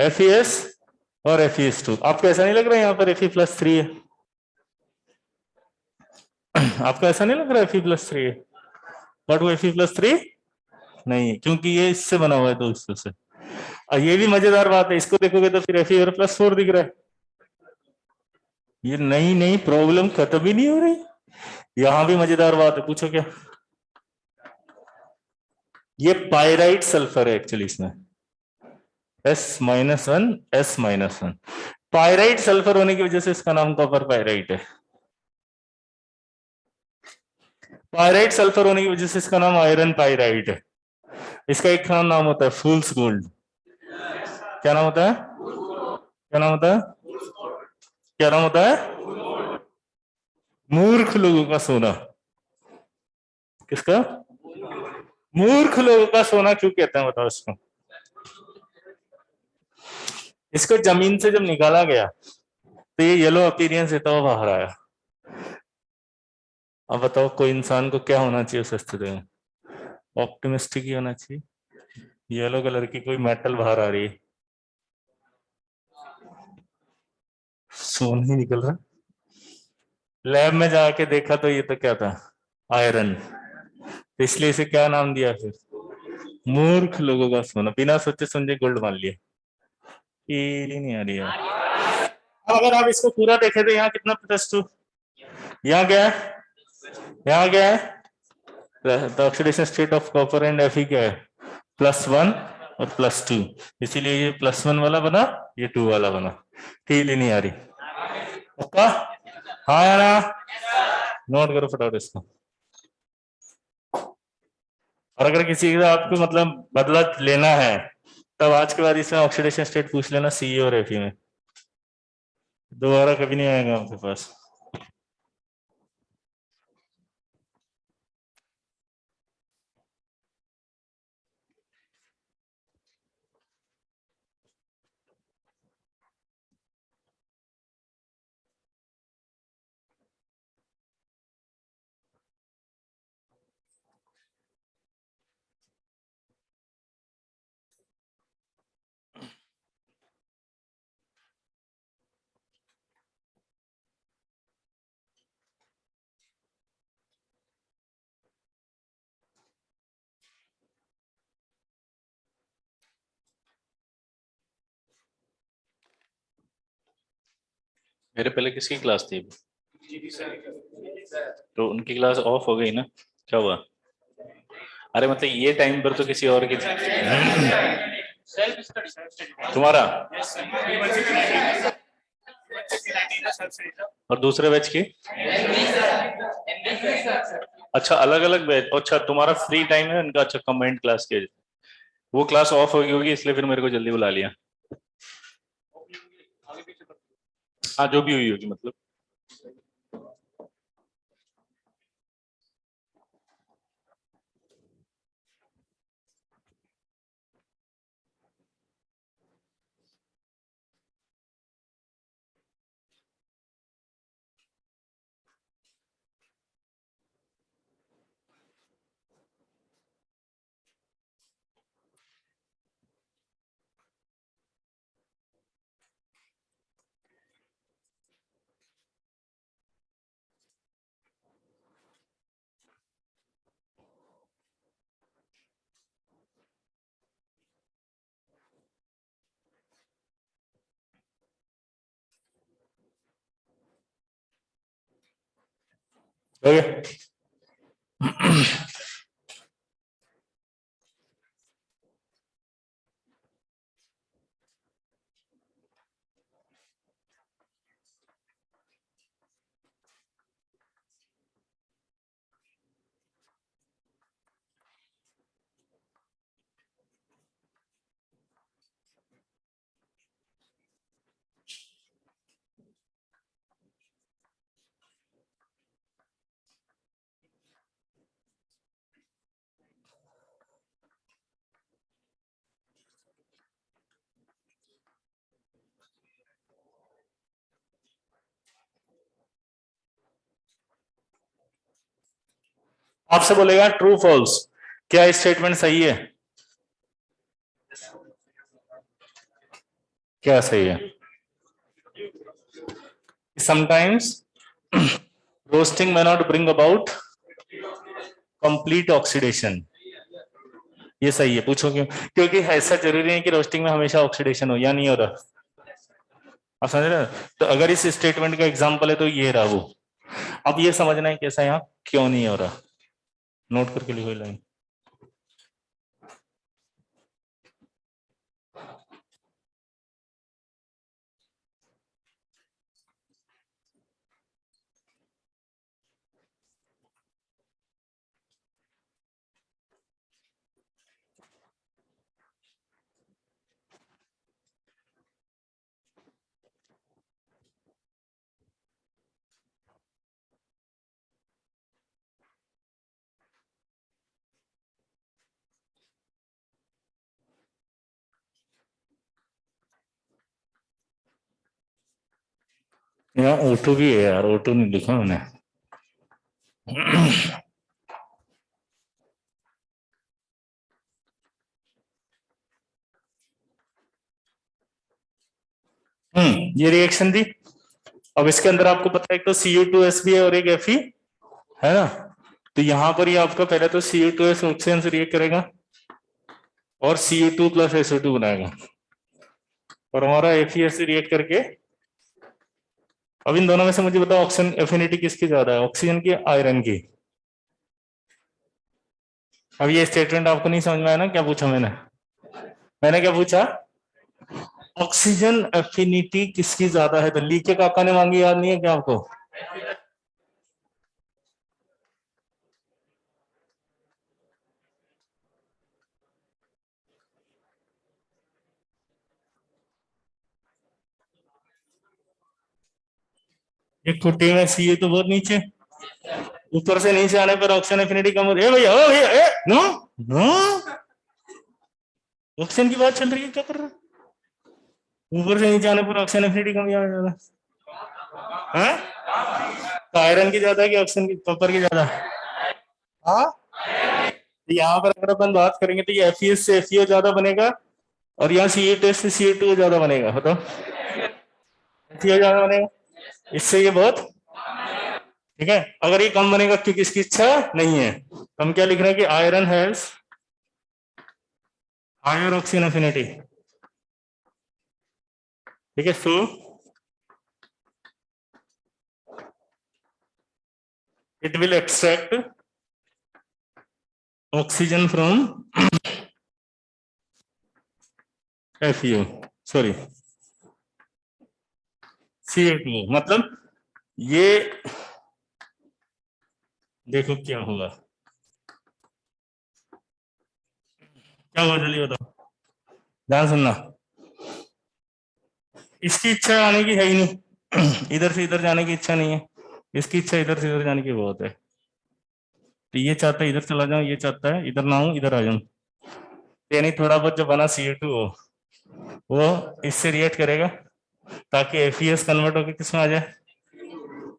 A: FeS और FeS2। आपको ऐसा नहीं लग रहा है यहाँ पर Fe+3 है? आपको ऐसा नहीं लग रहा है Fe+3 है? बट वो Fe+3 नहीं है, क्योंकि ये इससे बना हुआ है 2 हिस्सों से। और ये भी मजेदार बात है, इसको देखोगे तो फिर Fe+4 दिख रहा है। ये नई नई प्रॉब्लम खत्म ही नहीं हो रही। यहां भी मजेदार बात है, पूछो क्या? ये पायराइट सल्फर है एक्चुअली, इसमें S-1 S-1। पायराइट सल्फर होने की वजह से इसका नाम कॉपर पायराइट है। पायराइट सल्फर होने की वजह से इसका नाम आयरन पायराइट है। इसका एक नाम होता है फूल्स गोल्ड। क्या नाम होता है? क्या नाम होता है? क्या नाम होता है? मूर्ख लोगों का सोना। किसका? मूर्ख लोगों का सोना क्यों कहते हैं बताओ इसको? इसको जमीन से जब निकाला गया तो ये येलो अपीयरेंस देता हुआ बाहर आया। अब बताओ कोई इंसान को क्या होना चाहिए उस स्थिति में? ऑप्टिमिस्टिक ही होना चाहिए। येलो कलर की कोई मेटल बाहर आ रही है, सोना ही निकल रहा। लैब में जाके देखा तो ये तो क्या था, आयरन, तो इसलिए इसे क्या नाम दिया फिर, मूर्ख लोगों का सोना, बिना सोचे समझे गोल्ड मान लिया। फील ही नहीं आ रही है। अब अगर आप इसको पूरा देखें तो यहाँ कितना +2, यहाँ क्या है, यहाँ क्या है, the oxidation state of copper and Fe क्या है, +1 और +2, इसीलिए ये +1 वाला बना, ये 2 वाला बना। फील ही नहीं आ रही, पक्का? हाँ या ना? नोट करो फटाफट इसको। और अगर किसी का आपको मतलब बदला लेना है, तब आज के बाद इसमें ऑक्सीडेशन स्टेट पूछ लेना Ca और Fe में, दोबारा कभी नहीं आएगा आपके पास। मेरे पहले किसकी क्लास थी, तो उनकी क्लास ऑफ हो गई ना, क्या हुआ? अरे मतलब ये टाइम पर तो किसी और की तुम्हारा और दूसरे बैच की, अच्छा अलग अलग बैच, अच्छा तुम्हारा फ्री टाइम है उनका, अच्छा कंबाइंड क्लास के, वो क्लास ऑफ हो गई होगी इसलिए फिर मेरे को जल्दी बुला लिया। हाँ जो भी हुई होगी मतलब। ओके आपसे बोलेगा ट्रू फॉल्स, क्या स्टेटमेंट सही है, क्या सही है? Sometimes roasting may not bring about complete oxidation, ये सही है, पूछो क्यों? क्योंकि ऐसा जरूरी है कि रोस्टिंग में हमेशा ऑक्सीडेशन हो, या नहीं हो रहा, आप समझ रहे हो? तो अगर इस स्टेटमेंट का एग्जांपल है तो ये रहा वो। अब ये समझना है कैसा यहाँ क्यों नहीं हो रहा, नोट करके लिखो लाइन। यहाँ O2 भी है यार, O2 नहीं लिखा मैंने। ये रिएक्शन थी, अब इसके अंदर आपको पता है एक तो Cu2s भी है और एक Fe है ना। तो यहां पर ये आपका पहले तो Cu2s ऑक्सीजन से रिएक्ट करेगा और Cu2 प्लस SO2 बनाएगा और हमारा FeS से रिएक्ट करके, अब इन दोनों में से मुझे बताओ ऑक्सीजन एफिनिटी किसकी ज्यादा है, ऑक्सीजन की आयरन की। अब ये स्टेटमेंट आपको नहीं समझ में आया ना, क्या पूछा मैंने क्या पूछा, ऑक्सीजन एफिनिटी किसकी ज्यादा है। तो ली के काका ने मांगी, याद नहीं है क्या आपको। एक खुट्टी में सी तो बहुत नीचे, ऊपर से नीचे आने पर ऑक्सीजन एफिनिटी कम होती है। भैया ओ भैया नो नो, ऑक्सीजन की बात चल रही है, क्या कर रहे हो। ऊपर से नीचे आने पर ऑक्सीजन एफिनिटी कम ज्यादा है। तो आयरन की ज्यादा है कि ऑक्सीजन की, कॉपर की ज्यादा। हाँ, तो यहाँ पर अगर अपन बात करेंगे तो ये FeS से FeO ज्यादा बनेगा और यहाँ Cu2 से Cu2 ज्यादा बनेगा। बताओ FeO ज्यादा बनेगा, इससे ये बहुत ठीक है। अगर ये कम बनेगा क्योंकि इसकी इच्छा नहीं है, तो हम क्या लिख रहे हैं कि iron has higher oxygen affinity. ठीक है, so it will extract oxygen from FeO, sorry Cu2। मतलब ये देखो क्या होगा, क्या होगा जल्दी बताओ, ध्यान सुनना। इसकी इच्छा आने की है ही नहीं, इधर से इधर जाने की इच्छा नहीं है, इसकी इच्छा इधर से इधर जाने की बहुत है। तो ये चाहता है इधर चला जाऊं, ये चाहता है इधर ना आऊं इधर आ जाऊं। यानी थोड़ा बहुत जो बना Cu2 हो वो इससे रिएक्ट करेगा ताकि FeS कन्वर्ट होकर किस में आ जाए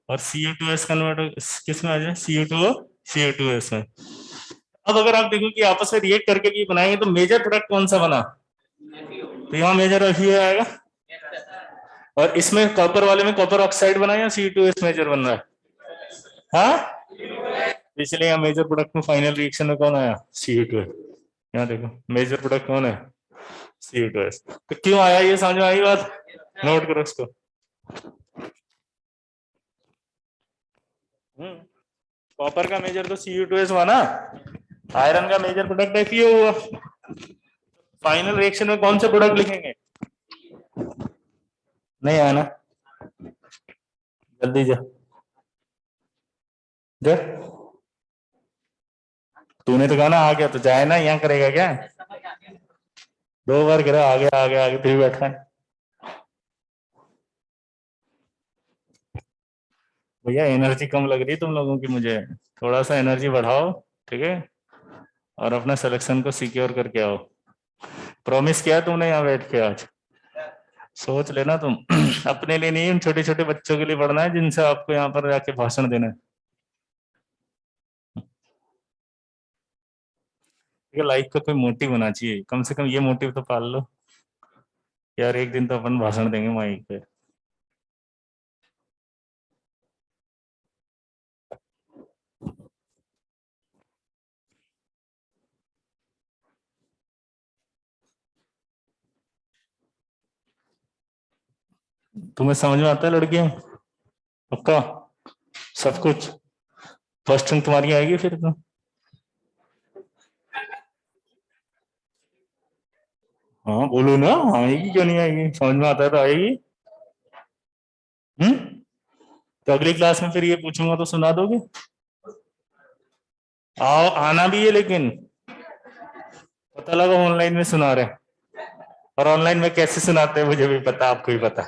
A: और Cu2s कन्वर्ट हो किस में आ जाए, Cu2 Cu2s में। अब अगर आप देखो कि आपस में रिएक्ट करके भी बनाएंगे तो मेजर प्रोडक्ट कौन सा बना, तो यहाँ मेजर FeO आएगा और इसमें कॉपर वाले में कॉपर ऑक्साइड बना या Cu2s मेजर बन रहा है। हाँ, इसलिए यहाँ मेजर प्रोडक्ट में फाइनल रिएक्शन में कौन आया, Cu2। यहाँ देखो मेजर प्रोडक्ट कौन है, Cu2s। तो क्यों आया ये समझ में आई बात, नोट करो इसको। कॉपर का मेजर तो Cu2s हुआ ना, आयरन का मेजर प्रोडक्ट FeO हुआ। फाइनल रिएक्शन में कौन से प्रोडक्ट लिखेंगे, नहीं आया ना, जल्दी जा जा, तूने तो कहा ना आ गया तो जाए ना, यहाँ करेगा क्या, 2 बार करा आ गया आ गया आगे फिर बैठा है। भैया एनर्जी कम लग रही है तुम लोगों की मुझे, थोड़ा सा एनर्जी बढ़ाओ, ठीक है, और अपना सिलेक्शन को सिक्योर करके आओ। प्रॉमिस किया तुमने यहाँ बैठ के आज, सोच लेना तुम। अपने लिए नहीं, उन छोटे छोटे बच्चों के लिए पढ़ना है जिनसे आपको यहाँ पर जाके भाषण देना है। लाइफ का कोई मोटिव होना चाहिए, कम से कम ये मोटिव तो पाल लो यार, एक दिन तो अपन भाषण देंगे माइक पे। तुम्हें समझ में आता है लड़कियां, पक्का सब कुछ, फर्स्ट रैंक तुम्हारी आएगी फिर तो। हाँ बोलो ना, आएगी क्यों नहीं आएगी, समझ में आता है तो आएगी। तो अगली क्लास में फिर ये पूछूंगा तो सुना दोगे, आओ आना भी है, लेकिन पता लगा ऑनलाइन में सुना रहे हैं, और ऑनलाइन में कैसे सुनाते हैं मुझे भी पता, आपको भी पता,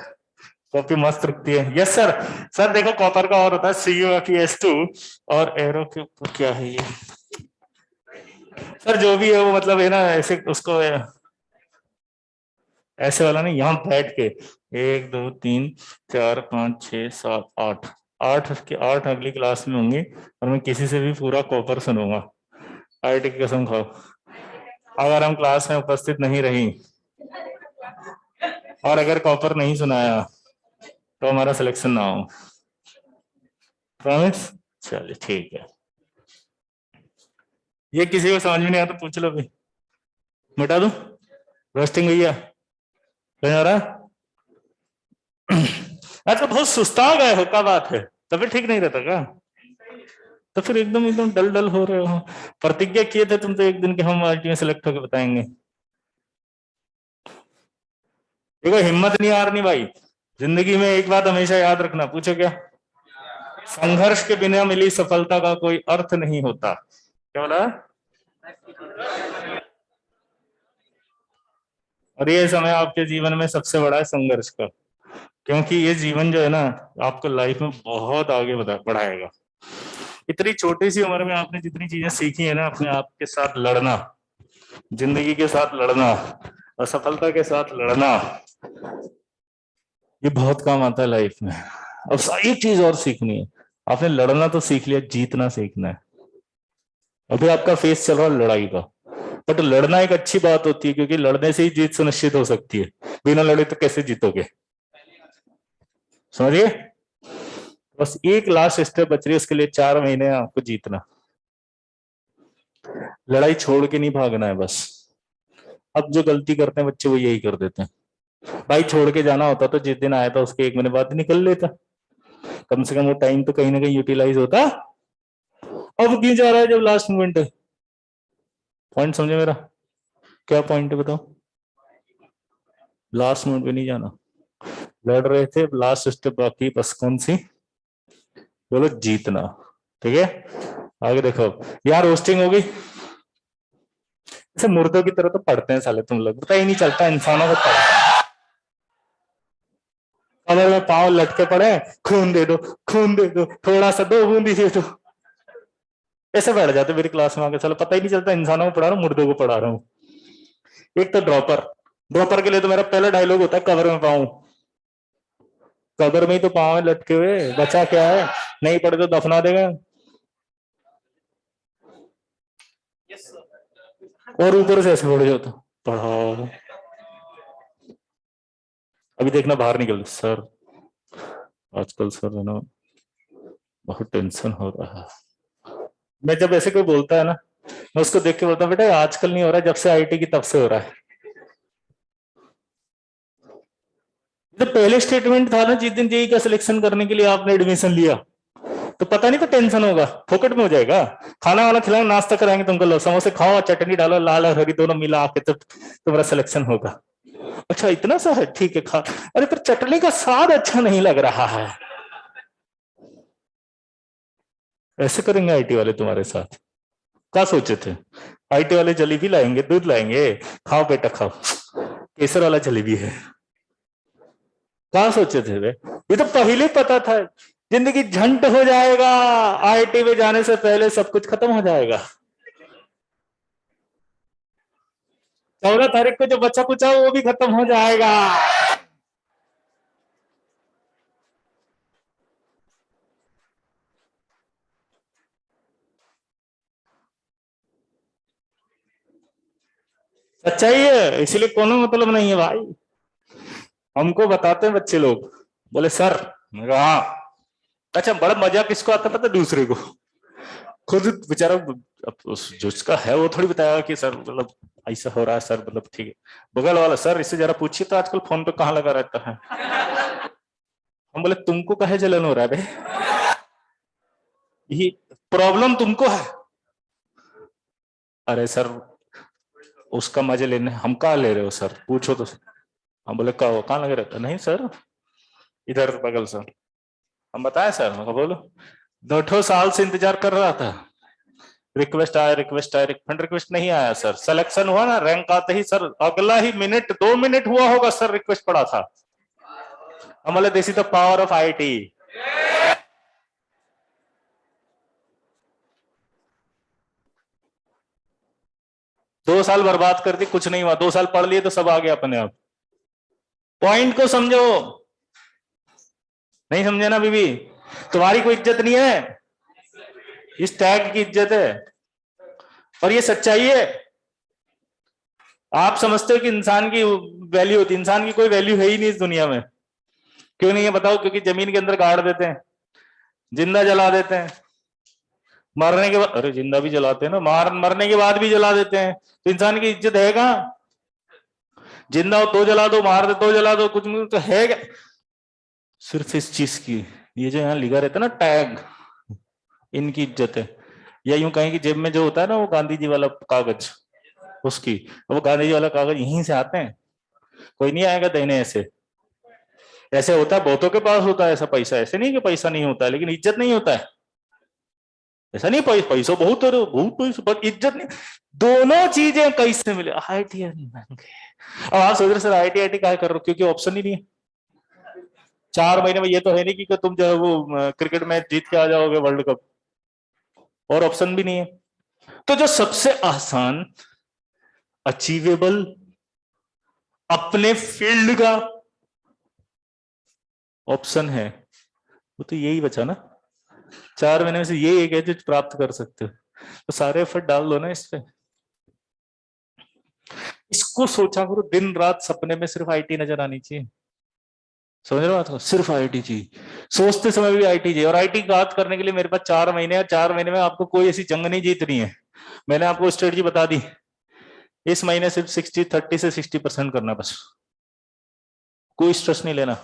A: कॉपी मस्त रुकती है। यस सर, सर देखो कॉपर का और होता है CuFeS2 और एरो के ऊपर क्या है ये, सर जो भी है वो मतलब है ना, ऐसे उसको ऐसे वाला नहीं, यहाँ बैठ के 1 2 3 4 5 6 7 8 8 के 8 अगली क्लास में होंगे और मैं किसी से भी पूरा कॉपर सुनूंगा, IT की कसम खाओ। अगर हम क्लास में उपस्थित नहीं रही और अगर कॉपर नहीं सुनाया तो हमारा सिलेक्शन ना हो। प्रॉमिस? चलिए ठीक है। ये किसी को समझ में नहीं आता पूछ लो भी, मिटा दूं रोस्टिंग भैया? कहीं आ रहा है? अच्छा बहुत सुस्ता गए हो, क्या बात है? तबीयत ठीक नहीं रहता क्या? तो फिर एकदम एकदम डल डल हो रहे हो। प्रतिज्ञा किए थे तुम तो एक दिन के हम आईटी में सिलेक्ट होकर बताएंगे। देखो हिम्मत नहीं हारनी भाई, जिंदगी में एक बात हमेशा याद रखना। पूछो क्या? संघर्ष के बिना मिली सफलता का कोई अर्थ नहीं होता। क्या बोला? और ये समय आपके जीवन में सबसे बड़ा है संघर्ष का, क्योंकि ये जीवन जो है ना आपको लाइफ में बहुत आगे बढ़ाएगा। इतनी छोटी सी उम्र में आपने जितनी चीजें सीखी है ना, अपने आप के साथ लड़ना, जिंदगी के साथ लड़ना, असफलता के साथ लड़ना, ये बहुत काम आता है लाइफ में। अब एक चीज और सीखनी है, आपने लड़ना तो सीख लिया, जीतना सीखना है। अभी आपका फेस चल रहा है लड़ाई का, बट लड़ना एक अच्छी बात होती है, क्योंकि लड़ने से ही जीत सुनिश्चित हो सकती है। बिना लड़े तो कैसे जीतोगे? समझिए? बस एक लास्ट स्टेप बच रही है, उसके लिए 4 महीने आपको जीतना। लड़ाई छोड़ के नहीं भागना है बस। अब जो गलती करते हैं बच्चे वो यही कर देते हैं। भाई छोड़ के जाना होता तो जिस दिन आया था उसके 1 महीने बाद निकल लेता, कम से कम वो टाइम तो कहीं ना कहीं यूटिलाइज होता। अब क्यों जा रहा है जब लास्ट मोमेंट है? पॉइंट समझे मेरा? क्या पॉइंट है बताओ? लास्ट मोमेंट पे नहीं जाना। लड़ रहे थे, लास्ट स्टेप बाकी, बस कौन सी? बोलो जीतना। ठीक है, आगे देखो। यार रोस्टिंग होगी, ऐसे मुर्दों की तरह तो पढ़ते हैं साले तुम लोग, पता ही नहीं चलता इंसानों को पढ़ा। कमर में पाँव लटके पड़े, खून दे दो, खून दे दो, थोड़ा सा 2 बूंदी दे दो, ऐसे बैठ जाते मेरी क्लास में आके। चलो पता ही नहीं चलता इंसानों को पढ़ा रहा हूँ मुर्दों को पढ़ा रहा हूँ। एक तो ड्रॉपर, ड्रॉपर के लिए तो मेरा पहला डायलॉग होता है कबर में पाऊं। कबर में ही तो पाँव लटके हुए, बचा क्या है? नहीं पढ़े तो दफना देगा। और ऊपर से ऐसे पड़ जाता, पढ़ाओ। अभी देखना बाहर निकल, सर आजकल सर है ना बहुत टेंशन हो रहा है। मैं जब ऐसे कोई बोलता है ना, मैं उसको देख के बोलता हूँ बेटा आजकल नहीं हो रहा, जब से आईटी की तब से हो रहा है। तो पहले स्टेटमेंट था ना जिस दिन जेई का सिलेक्शन करने के लिए आपने एडमिशन लिया, तो पता नहीं था टेंशन होगा, फोकट में हो जाएगा। खाना वाला खिलाओ, नाश्ता कराएंगे तुमको, लो समोसे खाओ, चटनी डालो, लाल और हरी दोनों मिला के तो तुम्हारा सिलेक्शन होगा। अच्छा इतना सा है, ठीक है खा। अरे पर चटनी का स्वाद अच्छा नहीं लग रहा है। ऐसे करेंगे आईटी वाले तुम्हारे साथ? क्या सोचे थे? आईटी वाले जलेबी लाएंगे, दूध लाएंगे, खाओ बेटा खाओ, केसर वाला जलेबी है। क्या सोचे थे वे? ये तो पहले पता था जिंदगी झंड हो जाएगा, आईटी में जाने से पहले सब कुछ खत्म हो जाएगा। 14 तारीख को जो बच्चा कुछ है वो भी खत्म हो जाएगा। सच्चाई है, इसीलिए कोनो मतलब नहीं है भाई। हमको बताते हैं बच्चे लोग, बोले सर, मैं कहा हाँ। अच्छा बड़ा मजा किसको आता पता? दूसरे को। खुद बेचारा अब जो उसका है वो थोड़ी बताएगा कि सर मतलब ऐसा हो रहा है सर, मतलब ठीक है। बगल वाला सर इससे जरा पूछिए तो आजकल फोन पे कहाँ लगा रहता है। हम बोले तुमको काहे जलन हो रहा है बे? ये प्रॉब्लम तुमको है। अरे सर उसका मजे लेने हम कहाँ ले रहे हो सर, पूछो तो। हम बोले कहाँ लगे रहता? नहीं सर इधर बगल सर। हम बताए सर, मैं बोलो 2 साल से इंतजार कर रहा था, रिक्वेस्ट आया रिक्वेस्ट आया, रिफंड रिक्वेस्ट नहीं आया सर। सिलेक्शन हुआ ना, रैंक आते ही सर अगला ही मिनट 2 मिनट हुआ होगा सर रिक्वेस्ट पड़ा था। हम बोले this is the power of IT. 2 साल बर्बाद कर दी, कुछ नहीं हुआ। 2 साल पढ़ लिए तो सब आ गया अपने आप। पॉइंट को समझो। नहीं समझे ना बीबी? तुम्हारी कोई इज्जत नहीं है, इस टैग की इज्जत है। और ये सच्चाई है। आप समझते हो कि इंसान की वैल्यू होती है, इंसान की कोई वैल्यू है ही नहीं इस दुनिया में। क्यों नहीं है बताओ? क्योंकि जमीन के अंदर गाड़ देते हैं, जिंदा जला देते हैं, मरने के बाद, अरे जिंदा भी जलाते हैं ना, मरने के बाद भी जला देते हैं, तो इंसान की इज्जत है कहाँ? जिंदा हो तो जला दो, मार दे तो जला दो, कुछ नहीं तो है क्या? सिर्फ इस चीज की, ये जो यहाँ लिखा रहता है ना टैग, इनकी इज्जत है। या यूं कहें कि जेब में जो होता है ना वो गांधी जी वाला कागज, उसकी, वो गांधी जी वाला कागज यहीं से आते हैं, कोई नहीं आएगा देने। ऐसे ऐसे होता है, बहुतों के पास होता है ऐसा पैसा, ऐसे नहीं कि पैसा नहीं होता है लेकिन इज्जत नहीं होता है, ऐसा नहीं पैसा बहुत है, बहुत पैसा पर इज्जत नहीं। दोनों चीजें कैसे मिले? IIT अब आप सोच रहे सर IIT क्या कर रहे हो, क्योंकि ऑप्शन ही नहीं है 4 महीने में। ये तो है नहीं कि तुम जो है वो क्रिकेट मैच जीत के आ जाओगे वर्ल्ड कप, और ऑप्शन भी नहीं है। तो जो सबसे आसान, अचीवेबल, अपने फील्ड का ऑप्शन है, वो तो यही बचा ना। 4 महीने में से ये एक है जो प्राप्त कर सकते हो, तो सारे एफर्ट डाल दो ना इस पे। इसको सोचा करो, दिन रात सपने में सिर्फ IT नजर आनी चाहिए, समझ रहे हो बात को? सिर्फ IT चाहिए, सोचते समय भी IT चाहिए। और IT की बात करने के लिए मेरे पास 4 महीने है, 4 महीने में आपको कोई ऐसी जंग नहीं जीतनी है। मैंने आपको स्ट्रेटजी बता दी, इस महीने सिर्फ 30 से 60% करना, बस कोई स्ट्रेस नहीं लेना।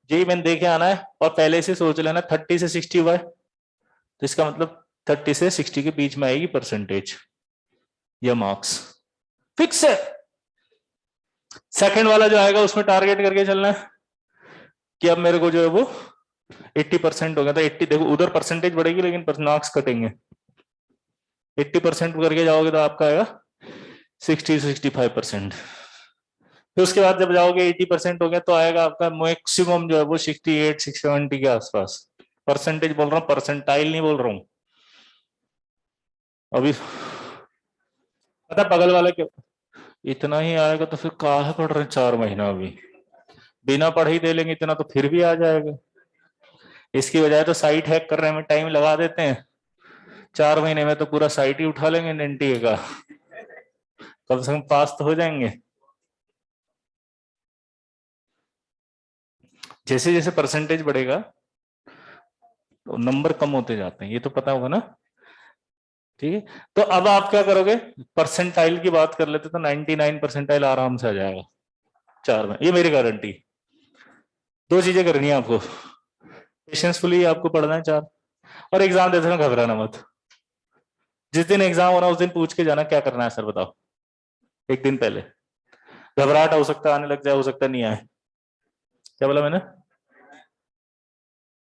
A: यही मैंने देखे आना है, और पहले से सोच लेना 30 से 60 हुआ है तो इसका मतलब 30 से 60 के बीच में आएगी परसेंटेज या मार्क्स, फिक्स है। सेकंड वाला जो आएगा उसमें टारगेट करके चलना है कि अब मेरे को जो है वो 80% हो गया था। 80 देखो उधर परसेंटेज बढ़ेगी लेकिन मार्क्स कटेंगे। 80% करके जाओगे तो आपका आएगा 60 से 65%। फिर उसके बाद जब जाओगे 80% हो गया तो आएगा आपका मैक्सिमम जो है वो 68 से 70 के आसपास। परसेंटेज बोल रहा हूँ, परसेंटाइल नहीं बोल रहा हूँ। अभी पता बगल वाले के इतना ही आएगा तो फिर कहाँ पढ़ रहे 4 महीना, अभी बिना पढ़े ही दे लेंगे इतना तो फिर भी आ जाएगा। इसकी बजाय तो साइट हैक करने में टाइम लगा देते हैं, 4 महीने में तो पूरा साइट ही उठा लेंगे NTA का, कम से कम पास तो हो जाएंगे। जैसे जैसे परसेंटेज बढ़ेगा तो नंबर कम होते जाते हैं, ये तो पता होगा ना। ठीक है, तो अब आप क्या करोगे, परसेंटाइल की बात कर लेते तो 99 परसेंटाइल आराम से आ जाएगा 4 में, ये मेरी गारंटी। 2 चीजें करनी है आपको, पेशेंसफुली आपको पढ़ना है 4, और एग्जाम देते समय घबराना मत। जिस दिन एग्जाम हो रहा है उस दिन पूछ के जाना क्या करना है सर बताओ, एक दिन पहले। घबराहट हो सकता है आने लग जाए, हो सकता है नहीं आए। क्या बोला मैंने?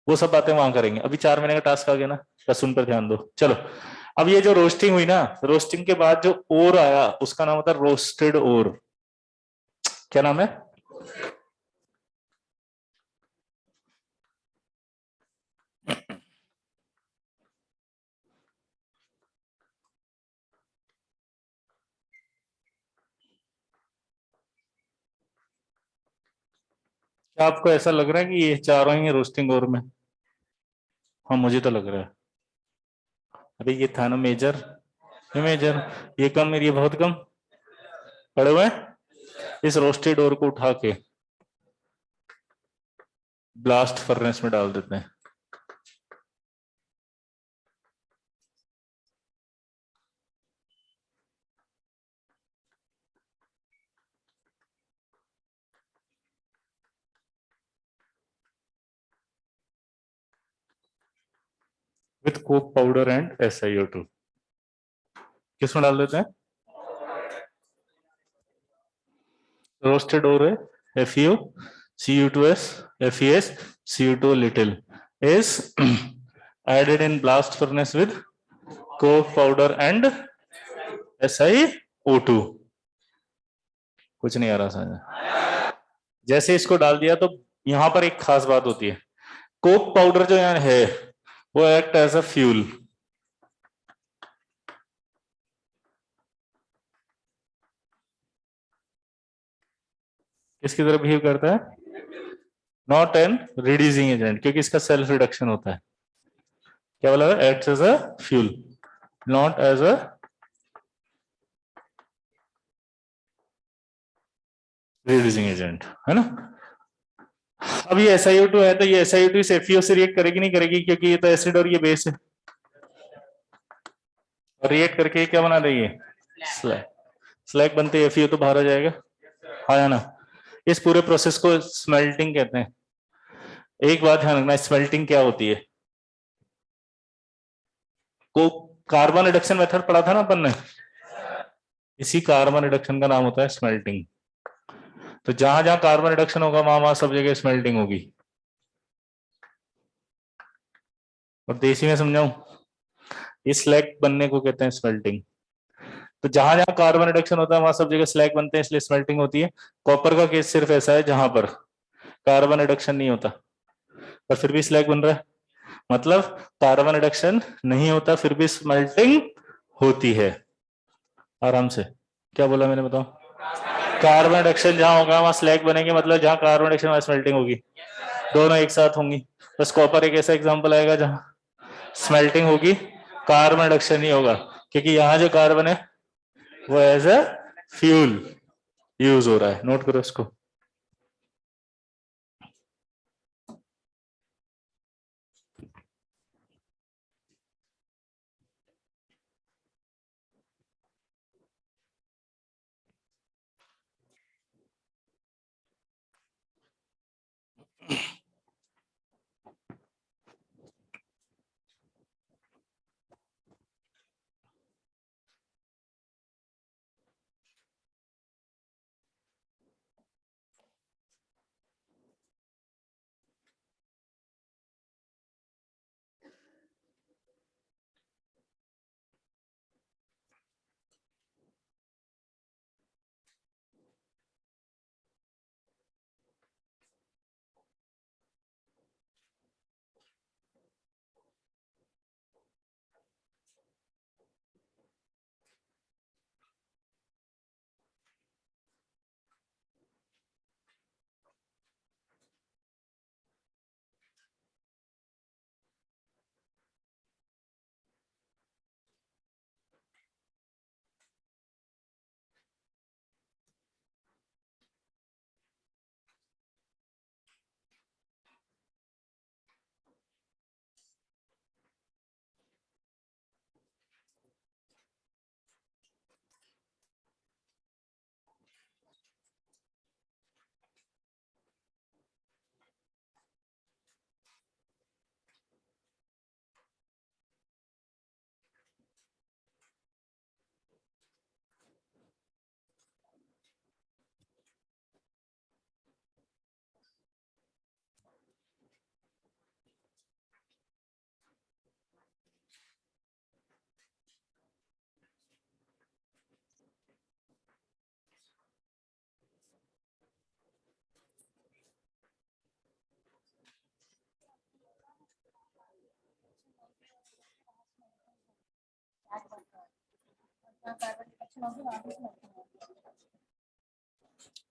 A: वो सब बातें वहां करेंगे, अभी 4 महीने का टास्क आ गया ना, बस उन पर ध्यान दो। चलो, अब ये जो रोस्टिंग हुई ना, रोस्टिंग के बाद जो ओर आया उसका नाम होता है रोस्टेड ओर। क्या नाम है? क्या आपको ऐसा लग रहा है कि ये चारों ही रोस्टिंग ओर में? हाँ मुझे तो लग रहा है। अभी ये था ना मेजर, ये मेजर, ये कम, ये बहुत कम पड़े हुए हैं। इस रोस्टेड ओर को उठा के ब्लास्ट फर्नेस में डाल देते हैं। With Coke powder and SiO2, किसमें डाल देते हैं? रोस्टेड ओर है FeO, Cu2S, FeS, Cu2 little is added in blast furnace with coke powder and SiO2। कुछ नहीं आ रहा समझ? जैसे इसको डाल दिया तो यहां पर एक खास बात होती है, कोक पाउडर जो यहाँ है वो एक्ट एज अ फ्यूल। किसकी तरह बिहेव करता है? नॉट एन रिड्यूसिंग एजेंट, क्योंकि इसका सेल्फ रिडक्शन होता है। क्या बोला? Act as a fuel, not as a reducing agent, है ना। अब ये SiO2 है तो ये SiO2 इस FeO से रिएक्ट करेगी नहीं करेगी, क्योंकि ये तो एसिड और ये बेस है, और रिएक्ट करके ये क्या बना देगी, स्लैग। स्लैग बनते ही FeO तो बाहर आ जाएगा, आया ना। इस पूरे प्रोसेस को स्मेल्टिंग कहते हैं। एक बात ध्यान रखना, स्मेल्टिंग क्या होती है, को कार्बन रिडक्शन मेथड पढ़ा था ना अपन ने, इसी कार्बन रिडक्शन का नाम होता है स्मेल्टिंग। तो जहां जहां कार्बन रिडक्शन होगा वहां वहां सब जगह स्मेल्टिंग होगी। और देसी में समझाऊं, इस स्लैग बनने को कहते हैं स्मेल्टिंग। तो जहां जहां कार्बन रिडक्शन होता है वहां सब जगह स्लैग बनते हैं, इसलिए स्मेल्टिंग होती है। कॉपर का केस सिर्फ ऐसा है जहां पर कार्बन रिडक्शन नहीं होता पर फिर भी स्लैग बन रहा है, मतलब कार्बन रिडक्शन नहीं होता फिर भी स्मेल्टिंग होती है। आराम से, क्या बोला मैंने बताओ, कार्बन रिडक्शन जहां होगा वहां स्लैग बनेंगे, मतलब जहां कार्बन रिडक्शन वहां स्मेल्टिंग होगी, दोनों एक साथ होंगी। बस कॉपर एक ऐसा एग्जांपल आएगा जहां स्मेल्टिंग होगी, कार्बन रिडक्शन नहीं होगा, क्योंकि यहाँ जो कार्बन है वो एज ए फ्यूल यूज हो रहा है। नोट करो इसको।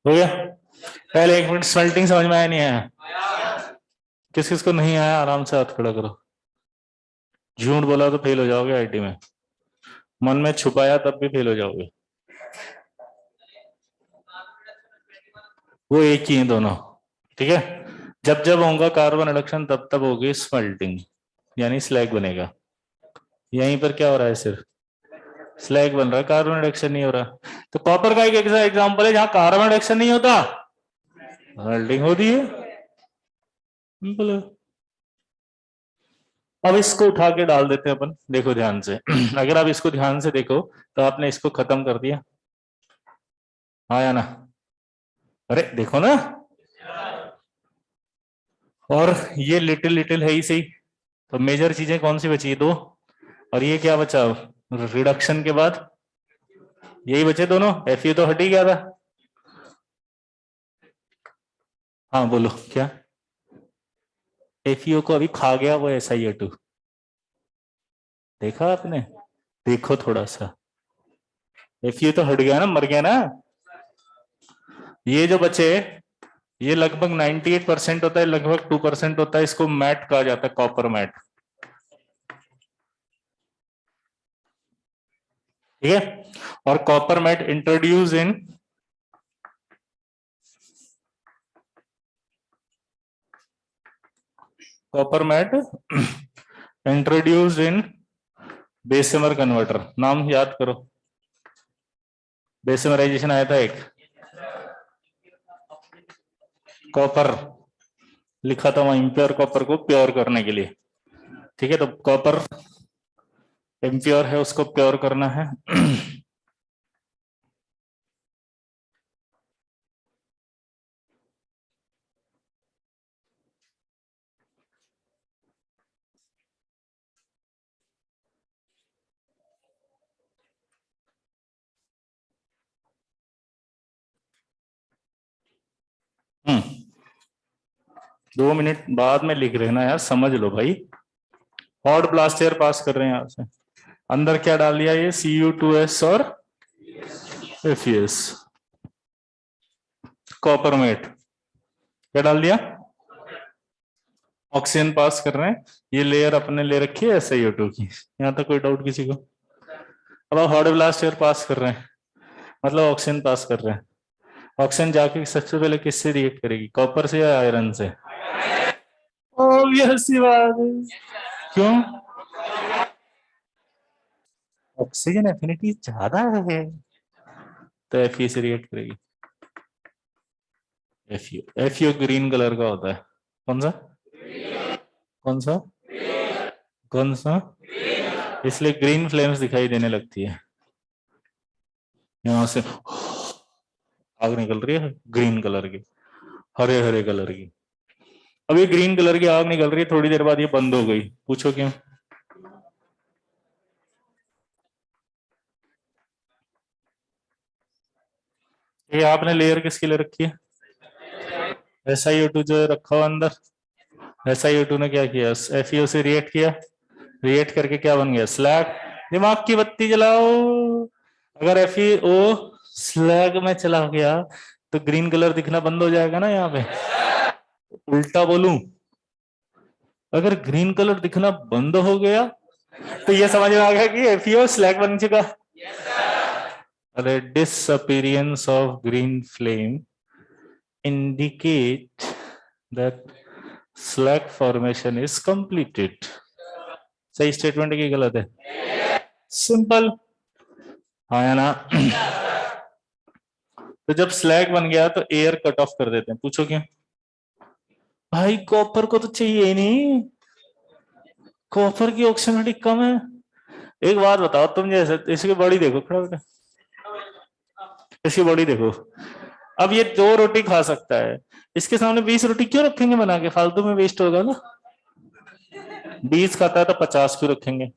A: हो गया। पहले 1 मिनट स्मेल्टिंग समझ में आया नहीं आया, किस किस को नहीं आया आराम से हाथ खड़ा करो। झूठ बोला तो फेल हो जाओगे आईटी में, मन में छुपाया तब भी फेल हो जाओगे। वो एक ही है दोनों, ठीक है। जब जब होगा कार्बन रिडक्शन तब तब होगी स्मेल्टिंग, यानी स्लैग बनेगा। यहीं पर क्या हो रहा है, सिर्फ स्लैग बन रहा है, कार्बन रिडक्शन नहीं हो रहा। तो कॉपर का एक ऐसा एग्जांपल है जहां कार्बन रिडक्शन नहीं होता, स्मेल्टिंग होती है, सिंपल है। अब इसको उठा के डाल देते हैं अपन, देखो ध्यान से। अगर आप इसको ध्यान से देखो तो आपने इसको खत्म कर दिया, हाँ या ना, अरे देखो ना, और ये लिटिल लिटिल है ही सही। तो मेजर चीजें कौन सी बची, दो, और ये क्या बचा रिडक्शन के बाद, यही बचे दोनों। FeO तो हट ही गया था। हाँ बोलो क्या, FeO को अभी खा गया वो SiO2, देखा आपने, देखो थोड़ा सा, FeO तो हट गया ना, मर गया ना। ये जो बचे, ये लगभग 98% होता है, लगभग 2% होता है, इसको मैट कहा जाता है, कॉपर मैट, ठीक है। और copper matte introduce in copper matte introduced in Bessemer converter, नाम याद करो, बेसिमराइजेशन आया था एक, कॉपर लिखा था वहां, इम्प्योर कॉपर को प्योर करने के लिए। ठीक है, तो कॉपर इम्प्योर है, उसको प्योर करना है। हम्म, 2 मिनट बाद में लिख लेना यार, समझ लो भाई। हॉट ब्लास्ट एयर पास कर रहे हैं यहां से, अंदर क्या डाल दिया, ये Cu2s और FeS, कॉपर मेट क्या डाल दिया, ऑक्सीजन पास कर रहे हैं, ये लेयर अपने ले रखी है SiO2 की, यहां तक कोई डाउट किसी को? अब आप हॉट ब्लास्ट एयर पास कर रहे हैं, मतलब ऑक्सीजन पास कर रहे हैं, ऑक्सीजन जाके सबसे पहले किससे रिएक्ट करेगी, कॉपर से या आयरन से? ऑब्वियस सी बात है, क्यों? ऑक्सीजन एफिनिटी ज्यादा है, तो Fe से रिएक्ट करेगी। FeO ग्रीन कलर का होता है, कौन सा, कौन सा, कौन सा, इसलिए ग्रीन फ्लेम्स दिखाई देने लगती है, यहां से आग निकल रही है ग्रीन कलर की, हरे हरे कलर की। अब ये ग्रीन कलर की आग निकल रही है, थोड़ी देर बाद ये बंद हो गई, पूछो क्यों? ये आपने लेयर किसके लिए रखी है, SiO2 जो रखा हुआ अंदर, SiO2 ने क्या किया, FeO से रिएक्ट किया, रिएक्ट करके क्या बन गया, स्लैग। दिमाग की बत्ती जलाओ, अगर FeO स्लैग में चला गया तो ग्रीन कलर दिखना बंद हो जाएगा ना, यहाँ पे उल्टा बोलूं, अगर ग्रीन कलर दिखना बंद हो गया तो ये समझ में आ गया कि FeO स्लैग बन चुका। अरे disappearance of green flame indicate that slag formation is completed। सही स्टेटमेंट की गलत है? सिंपल, हाँ या ना? तो जब स्लैग बन गया तो एयर कट ऑफ कर देते हैं, पूछो क्यों? भाई कॉपर को तो चाहिए ही नहीं, कॉपर की ऑक्सीजन कम है। एक बात बताओ तुम, जैसे इसकी बॉडी देखो, खड़ा होकर इसकी बॉडी देखो, अब ये 2 रोटी खा सकता है, इसके सामने 20 रोटी क्यों रखेंगे बना के, फालतू में वेस्ट होगा ना। 20 खाता है तो 50 क्यों रखेंगे?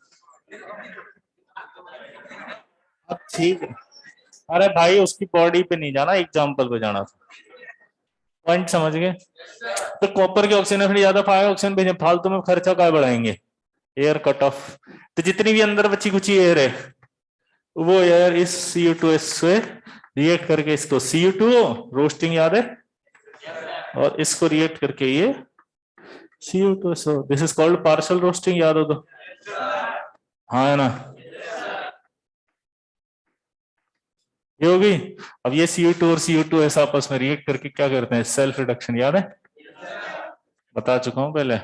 A: अब ठीक है, अरे भाई उसकी बॉडी पे नहीं जाना, एग्जाम्पल पे जाना था, पॉइंट समझ गए? तो कॉपर के ऑक्सीजन फिर ज्यादा पाए, ऑक्सीजन भेजे, फालतू में खर्चा क्या बढ़ाएंगे, एयर कट ऑफ। तो जितनी भी अंदर बची कुची एयर है, वो एयर इस Cu2s से रिएक्ट करके इसको Cu2 रोस्टिंग याद है, और इसको रिएक्ट करके ये Cu2s, this is called partial roasting, याद हो तो? हाँ है ना, ये होगी। अब ये Cu2 और Cu2s आपस में रिएक्ट करके क्या करते हैं, सेल्फ रिडक्शन, याद है, बता चुका हूं पहले।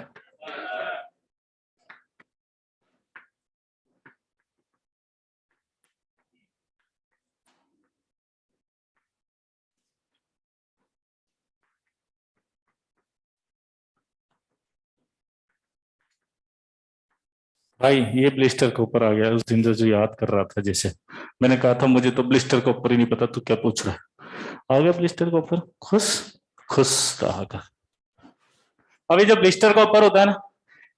A: भाई ये ब्लिस्टर के ऊपर आ गया, उस दिन जो याद कर रहा था, जैसे मैंने कहा था मुझे तो ब्लिस्टर के ऊपर ही नहीं पता, तू क्या पूछ रहा है, आ गया ब्लिस्टर के ऊपर, खुश खुश रहा कर। अभी जो ब्लिस्टर का ऊपर होता है ना,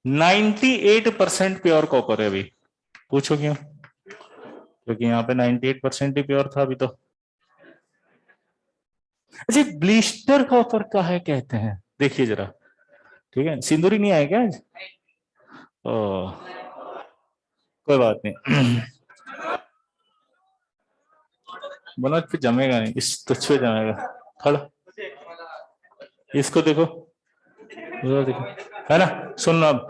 A: 98% प्योर कॉपर है अभी, पूछो क्यों? क्योंकि यहाँ पे 98% ही प्योर था अभी तो। अच्छा, ब्लिस्टर कॉपर का है कहते हैं, देखिए जरा, ठीक है, सिंदूरी नहीं आया क्या आज? ओ, कोई बात नहीं। बना फिर जमेगा नहीं, इस तुझ पे जमेगा, खड़ा, इसको देखो, देखो, है ना, सुन लो अब,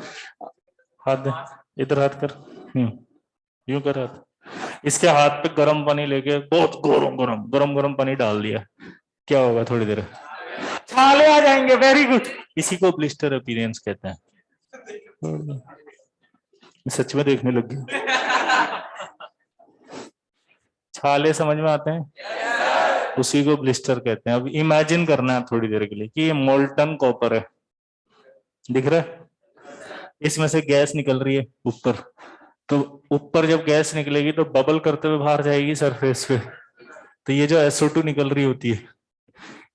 A: हाथ दे, इधर हाथ कर, यूं कर हाथ, इसके हाथ पे गर्म पानी लेके, बहुत गरम गरम गरम गरम पानी डाल दिया, क्या होगा थोड़ी देर, छाले आ जाएंगे, वेरी गुड, इसी को ब्लिस्टर अपीयरेंस कहते हैं। सच में देखने लग गई। छाले समझ में आते हैं, उसी को ब्लिस्टर कहते हैं। अब इमेजिन करना है थोड़ी देर के लिए कि ये मोल्टन कॉपर है, दिख रहा है, इसमें से गैस निकल रही है ऊपर, तो ऊपर जब गैस निकलेगी तो बबल करते हुए बाहर जाएगी सरफेस पे, तो ये जो SO2 निकल रही होती है,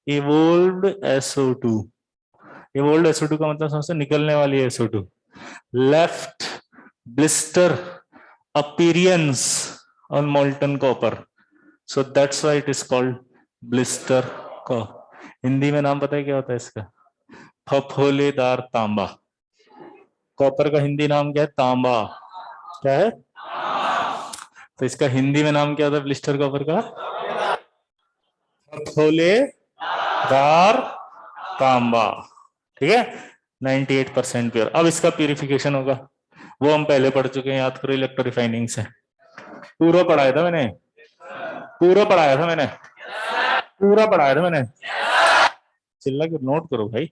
A: इवोल्व्ड SO2, इवोल्व्ड SO2 का मतलब समझते, निकलने वाली SO2 left blister appearance on molten copper, so that's why it is called blister को। हिंदी में नाम पता है क्या होता है इसका? फफोलेदार तांबा। कॉपर का हिंदी नाम क्या है? तांबा। क्या है? तो इसका हिंदी में नाम क्या होता है ब्लिस्टर कॉपर का? फफोलेदार तांबा। ठीक है, 98% प्योर। अब इसका प्यूरिफिकेशन होगा, वो हम पहले पढ़ चुके हैं, याद करो, इलेक्ट्रोरिफाइनिंग से पूरा पढ़ाया था मैंने, पूरा पढ़ाया था मैंने, पूरा पढ़ाया था मैंने। चिल्ला के नोट करो भाई।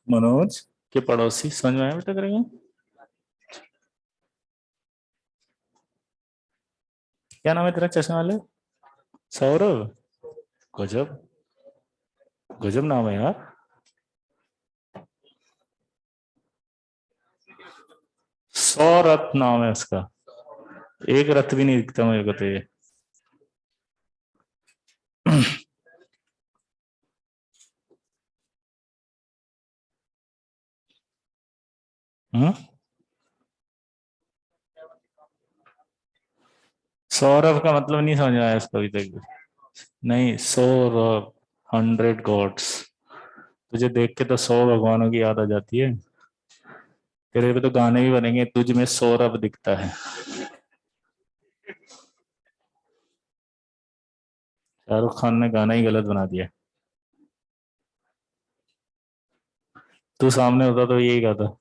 A: मनोज के पड़ोसी, समझ में आया बेटा करेंगे? क्या नाम है तेरा चश्मा वाले? सौरभ? गजब, गजब नाम है यार। सौरभ नाम है उसका, एक रथ भी नहीं दिखता मेरे को तो ये। सौरभ का मतलब नहीं समझ में आया इसका अभी तक? नहीं, सौरभ 100 गॉड्स। तुझे देख के तो 100 भगवानों की याद आ जाती है। तेरे पे तो गाने भी बनेंगे, तुझ में सौरभ दिखता है। शाहरुख खान ने गाना ही गलत बना दिया। तू सामने होता तो यही गाता।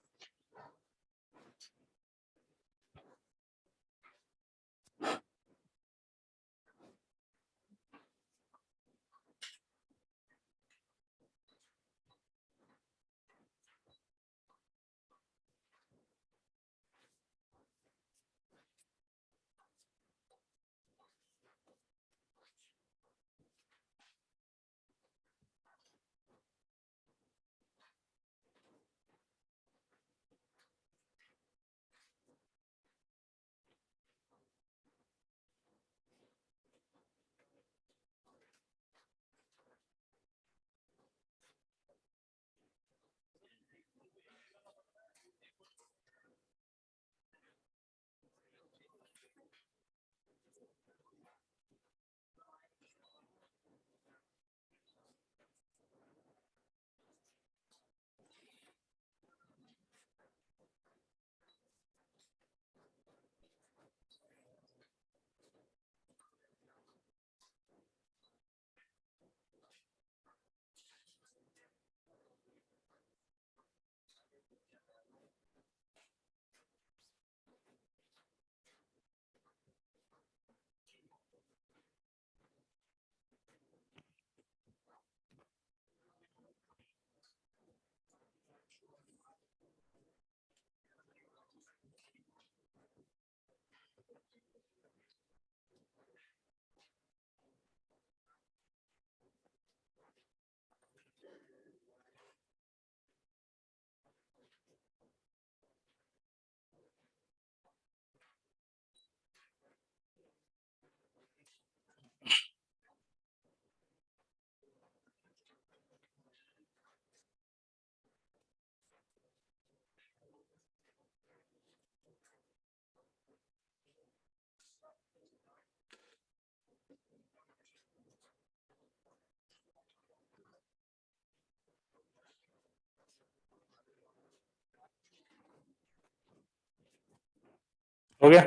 A: हो गया?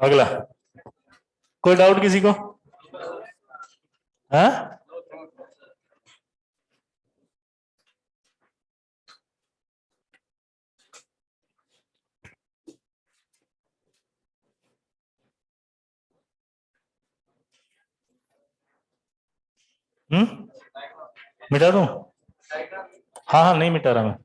A: अगला कोई डाउट किसी को? हाँ, मिटा दूं? हाँ हाँ, नहीं मिटा रहा मैं।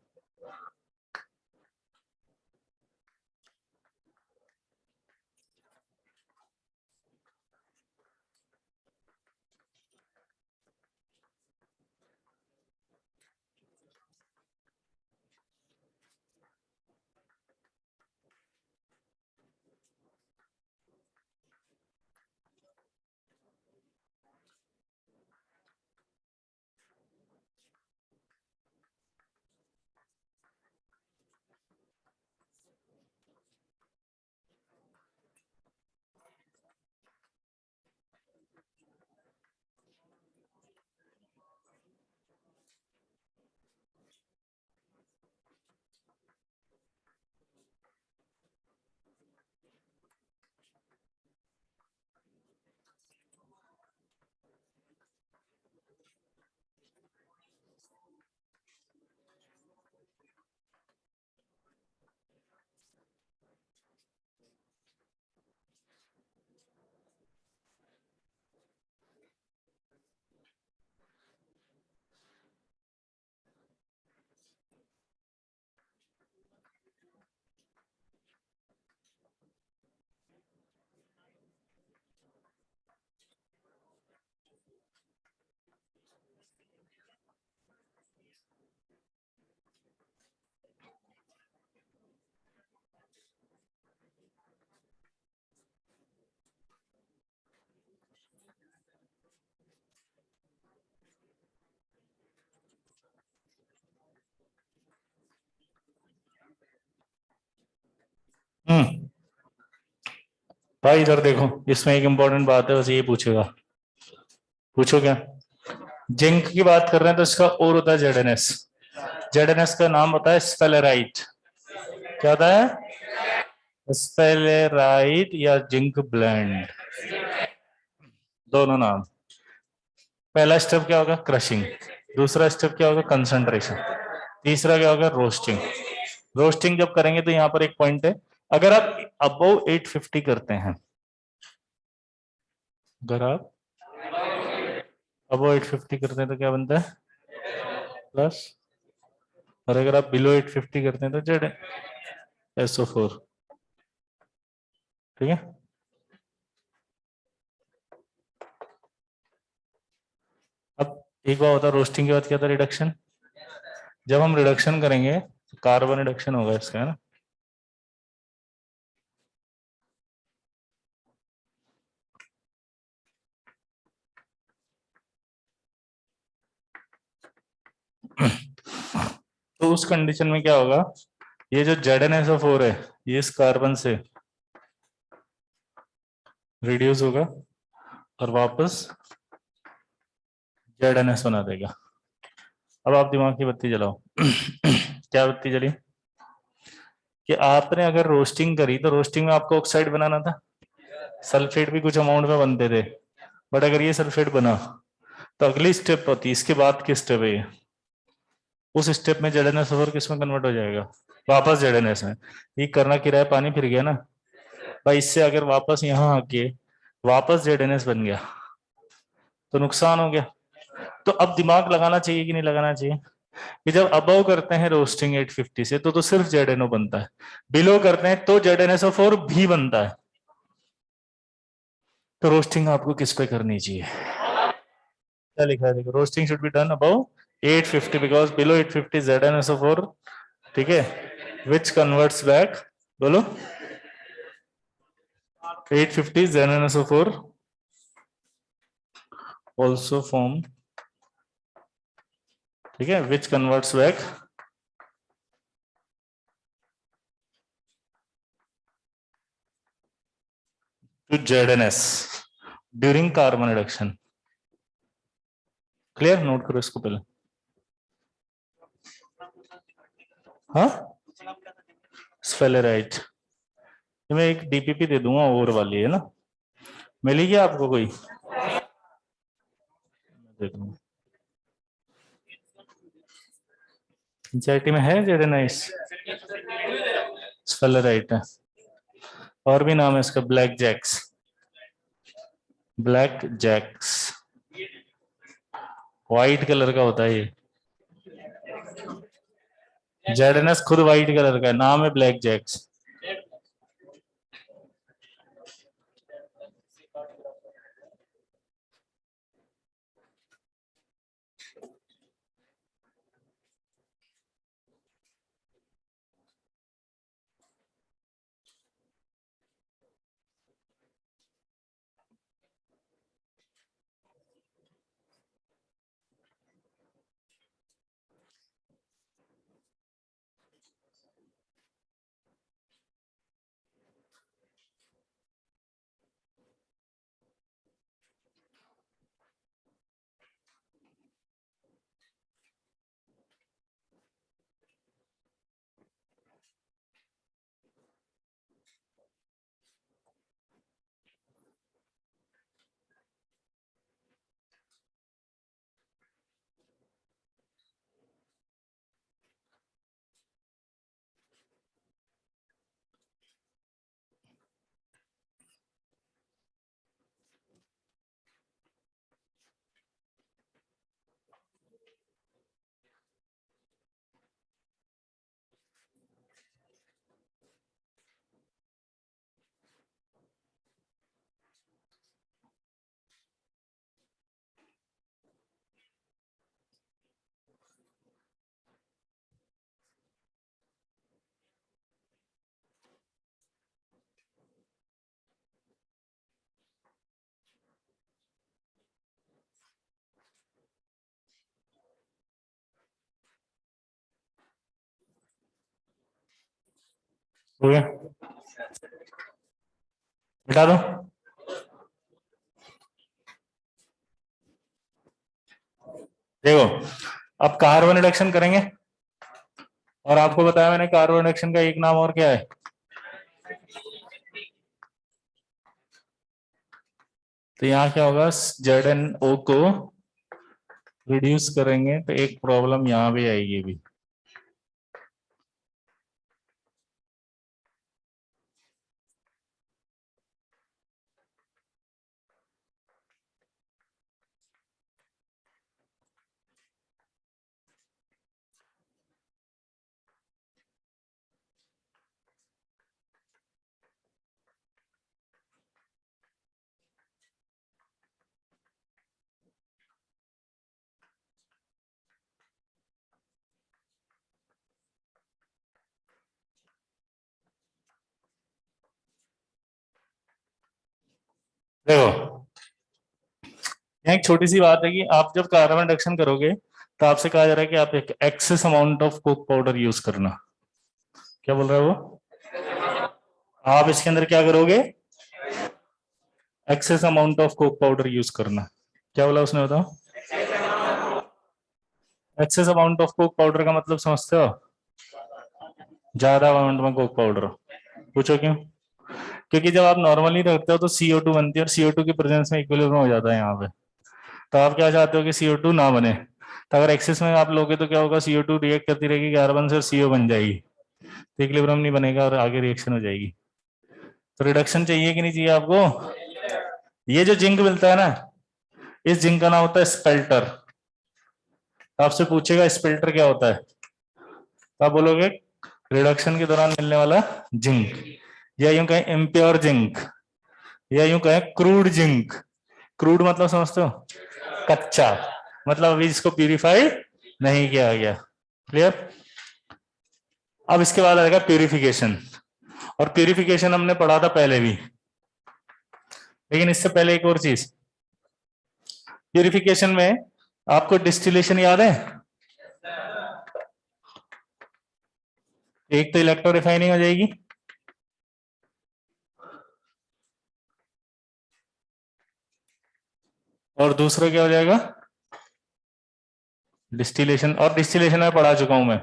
A: हम्म। भाई इधर देखो, इसमें एक इंपॉर्टेंट बात है, बस ये पूछेगा। पूछो क्या? जिंक की बात कर रहे हैं तो इसका और होता है जेडएनएस। जेडएनएस का नाम होता है स्पेलेराइट। क्या होता है? स्पेलेराइट या जिंक ब्लेंड, दोनों नाम। पहला स्टेप क्या होगा? क्रशिंग। दूसरा स्टेप क्या होगा? कंसंट्रेशन। तीसरा क्या होगा? रोस्टिंग। रोस्टिंग जब करेंगे तो यहाँ पर एक पॉइंट है, अगर आप अबव 850 करते हैं, अगर आप अबव 850 करते हैं तो क्या बनता है? प्लस। और अगर आप बिलो 850 करते हैं तो जेड SO4। ठीक है। अब एक बार होता है रोस्टिंग के बाद क्या था? रिडक्शन। जब हम रिडक्शन करेंगे तो कार्बन रिडक्शन होगा इसका, है ना। तो उस कंडीशन में क्या होगा? ये जो ZnSO4 है, ये इस कार्बन से रिड्यूस होगा और वापस ZnS बना देगा। अब आप दिमाग की बत्ती जलाओ। क्या बत्ती जली? कि आपने अगर रोस्टिंग करी तो रोस्टिंग में आपको ऑक्साइड बनाना था, सल्फेट भी कुछ अमाउंट में बनते थे। बट अगर ये सल्फेट बना तो अगली स्टेप होती, इसके बाद की स्टेप है ये, उस स्टेप में ZnSO4 किस में कन्वर्ट हो जाएगा? वापस ZnS में। ये करना किराया पानी फिर गया ना भाई। इससे अगर वापस यहाँ आके वापस ZnS बन गया तो नुकसान हो गया। तो अब दिमाग लगाना चाहिए कि नहीं लगाना चाहिए? कि जब अबव करते हैं रोस्टिंग 850 से तो सिर्फ ZnO बनता है, बिलो करते हैं तो ZnSO4 भी बनता है। तो रोस्टिंग आपको किस पे करनी चाहिए? क्या लिखा है देखो, roasting should be done above 850 because below 850 ZnSO4, ठीक है, विच कन्वर्ट्स बैक, बोलो, 850 ZnSO4 also form, ठीक है, which converts back to ZnS during carbon reduction. Clear? Note करो इसको पहले। हाँ, स्फेलेराइट। मैं एक DPP दे दूंगा, और वाली है ना, मिलेगी आपको कोई? दे दूंगा। एनसीईआरटी में है ZnS, स्फेलेराइट है। और भी नाम है इसका, black jacks, black jacks. White colour का होता है ये। जेडएनएस खुद व्हाइट कलर का है, नाम है ब्लैक जैक्स। हो गया, हटा दो। देखो अब कार्बन रिडक्शन करेंगे, और आपको बताया मैंने कार्बन रिडक्शन का एक नाम और क्या है। तो यहाँ क्या होगा, ZnO को रिड्यूस करेंगे तो एक प्रॉब्लम यहाँ भी आएगी भी। देखो यहाँ एक छोटी सी बात है कि आप जब कार्बन रिडक्शन करोगे तो आपसे कहा जा रहा है कि आप एक excess amount of Coke powder use करना। क्या बोल रहा है वो, आप इसके अंदर क्या करोगे, excess amount of Coke powder use करना। क्या बोला उसने, बताओ। Excess amount of Coke powder का मतलब समझते हो, ज्यादा अमाउंट में कोक पाउडर। पूछो क्यों। क्योंकि जब आप नॉर्मली रखते हो तो CO2 बनती है, और CO2 की प्रेजेंस में इक्विलिब्रियम हो जाता है यहाँ पे। तो आप क्या चाहते हो कि CO2 ना बने, तो अगर एक्सेस में आप लोगे तो क्या होगा, CO2 रिएक्ट करती रहेगी कार्बन से और CO बन जाएगी, तो इक्विलिब्रियम नहीं बनेगा और आगे रिएक्शन हो जाएगी। तो रिडक्शन चाहिए कि नहीं चाहिए आपको। ये जो जिंक मिलता है ना, इस जिंक का नाम होता है स्पेल्टर। आपसे पूछेगा स्पेल्टर क्या होता है, तो आप बोलोगे रिडक्शन के दौरान मिलने वाला जिंक, या यूं कहें इम्प्योर जिंक, या यूं कहें क्रूड जिंक। क्रूड मतलब समझते हो, कच्चा, मतलब अभी इसको प्यूरिफाई नहीं किया गया। क्लियर। अब इसके बाद आएगा प्यूरिफिकेशन, और प्यूरिफिकेशन हमने पढ़ा था पहले भी, लेकिन इससे पहले एक और चीज, प्यूरिफिकेशन में आपको डिस्टिलेशन याद है। एक तो इलेक्ट्रो रिफाइनिंग हो जाएगी, और दूसरा क्या हो जाएगा, डिस्टिलेशन। और डिस्टिलेशन में पढ़ा चुका हूं मैं,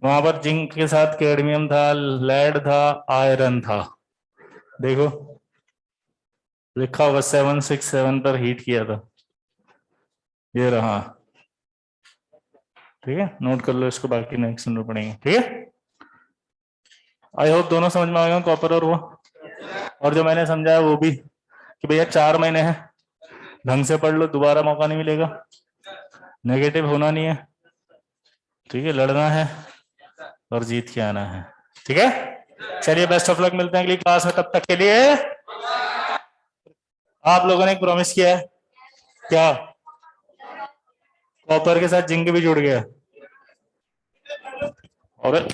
A: वहां पर जिंक के साथ कैडमियम था, लेड था, आयरन था। देखो लिखा होगा 767 पर हीट किया था, ये रहा। ठीक है, नोट कर लो इसको, बाकी नेक्स्ट सुनना पड़ेंगे। ठीक है, आई होप दोनों समझ में आ गया, कॉपर और वो। और जो मैंने समझाया वो भी, कि भैया 4 महीने हैं, ढंग से पढ़ लो, दोबारा मौका नहीं मिलेगा। नेगेटिव होना नहीं है, ठीक है, लड़ना है और जीत के आना है, ठीक है। चलिए बेस्ट ऑफ लक, मिलते हैं अगली क्लास में, तब तक के लिए आप लोगों ने एक प्रॉमिस किया है क्या, कॉपर के साथ जिंक भी जुड़ गया और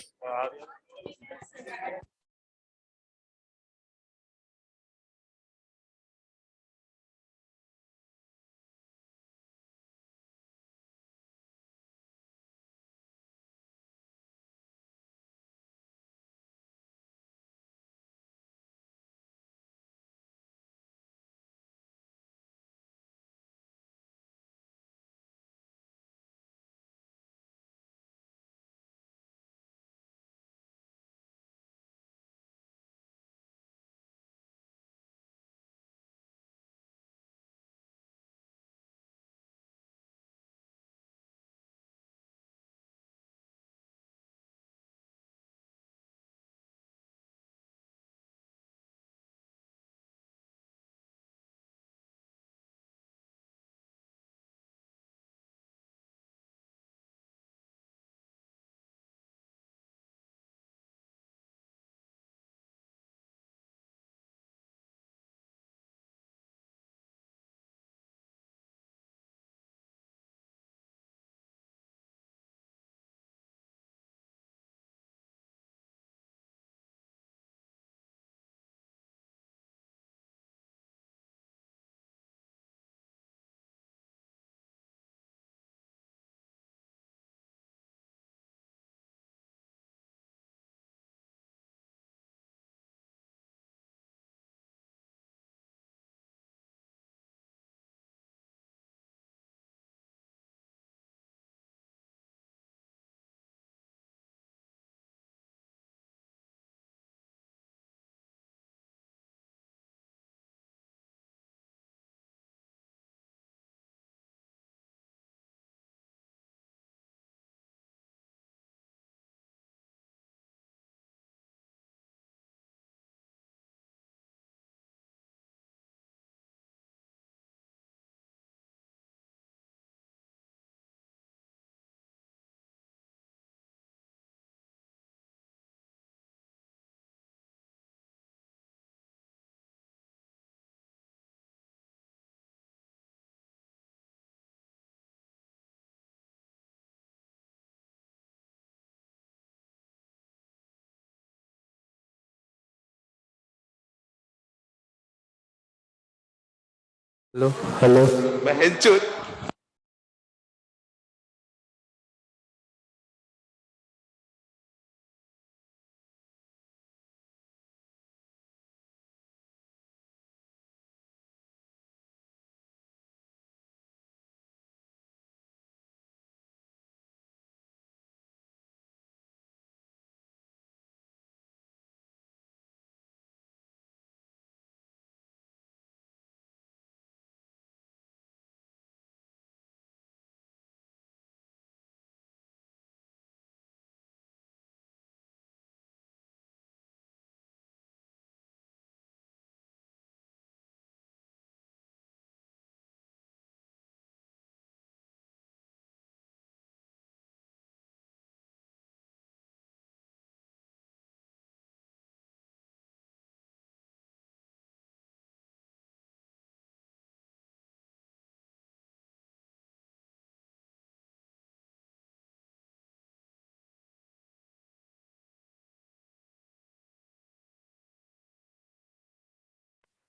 B: हेलो
A: हेलो
B: बहन चोद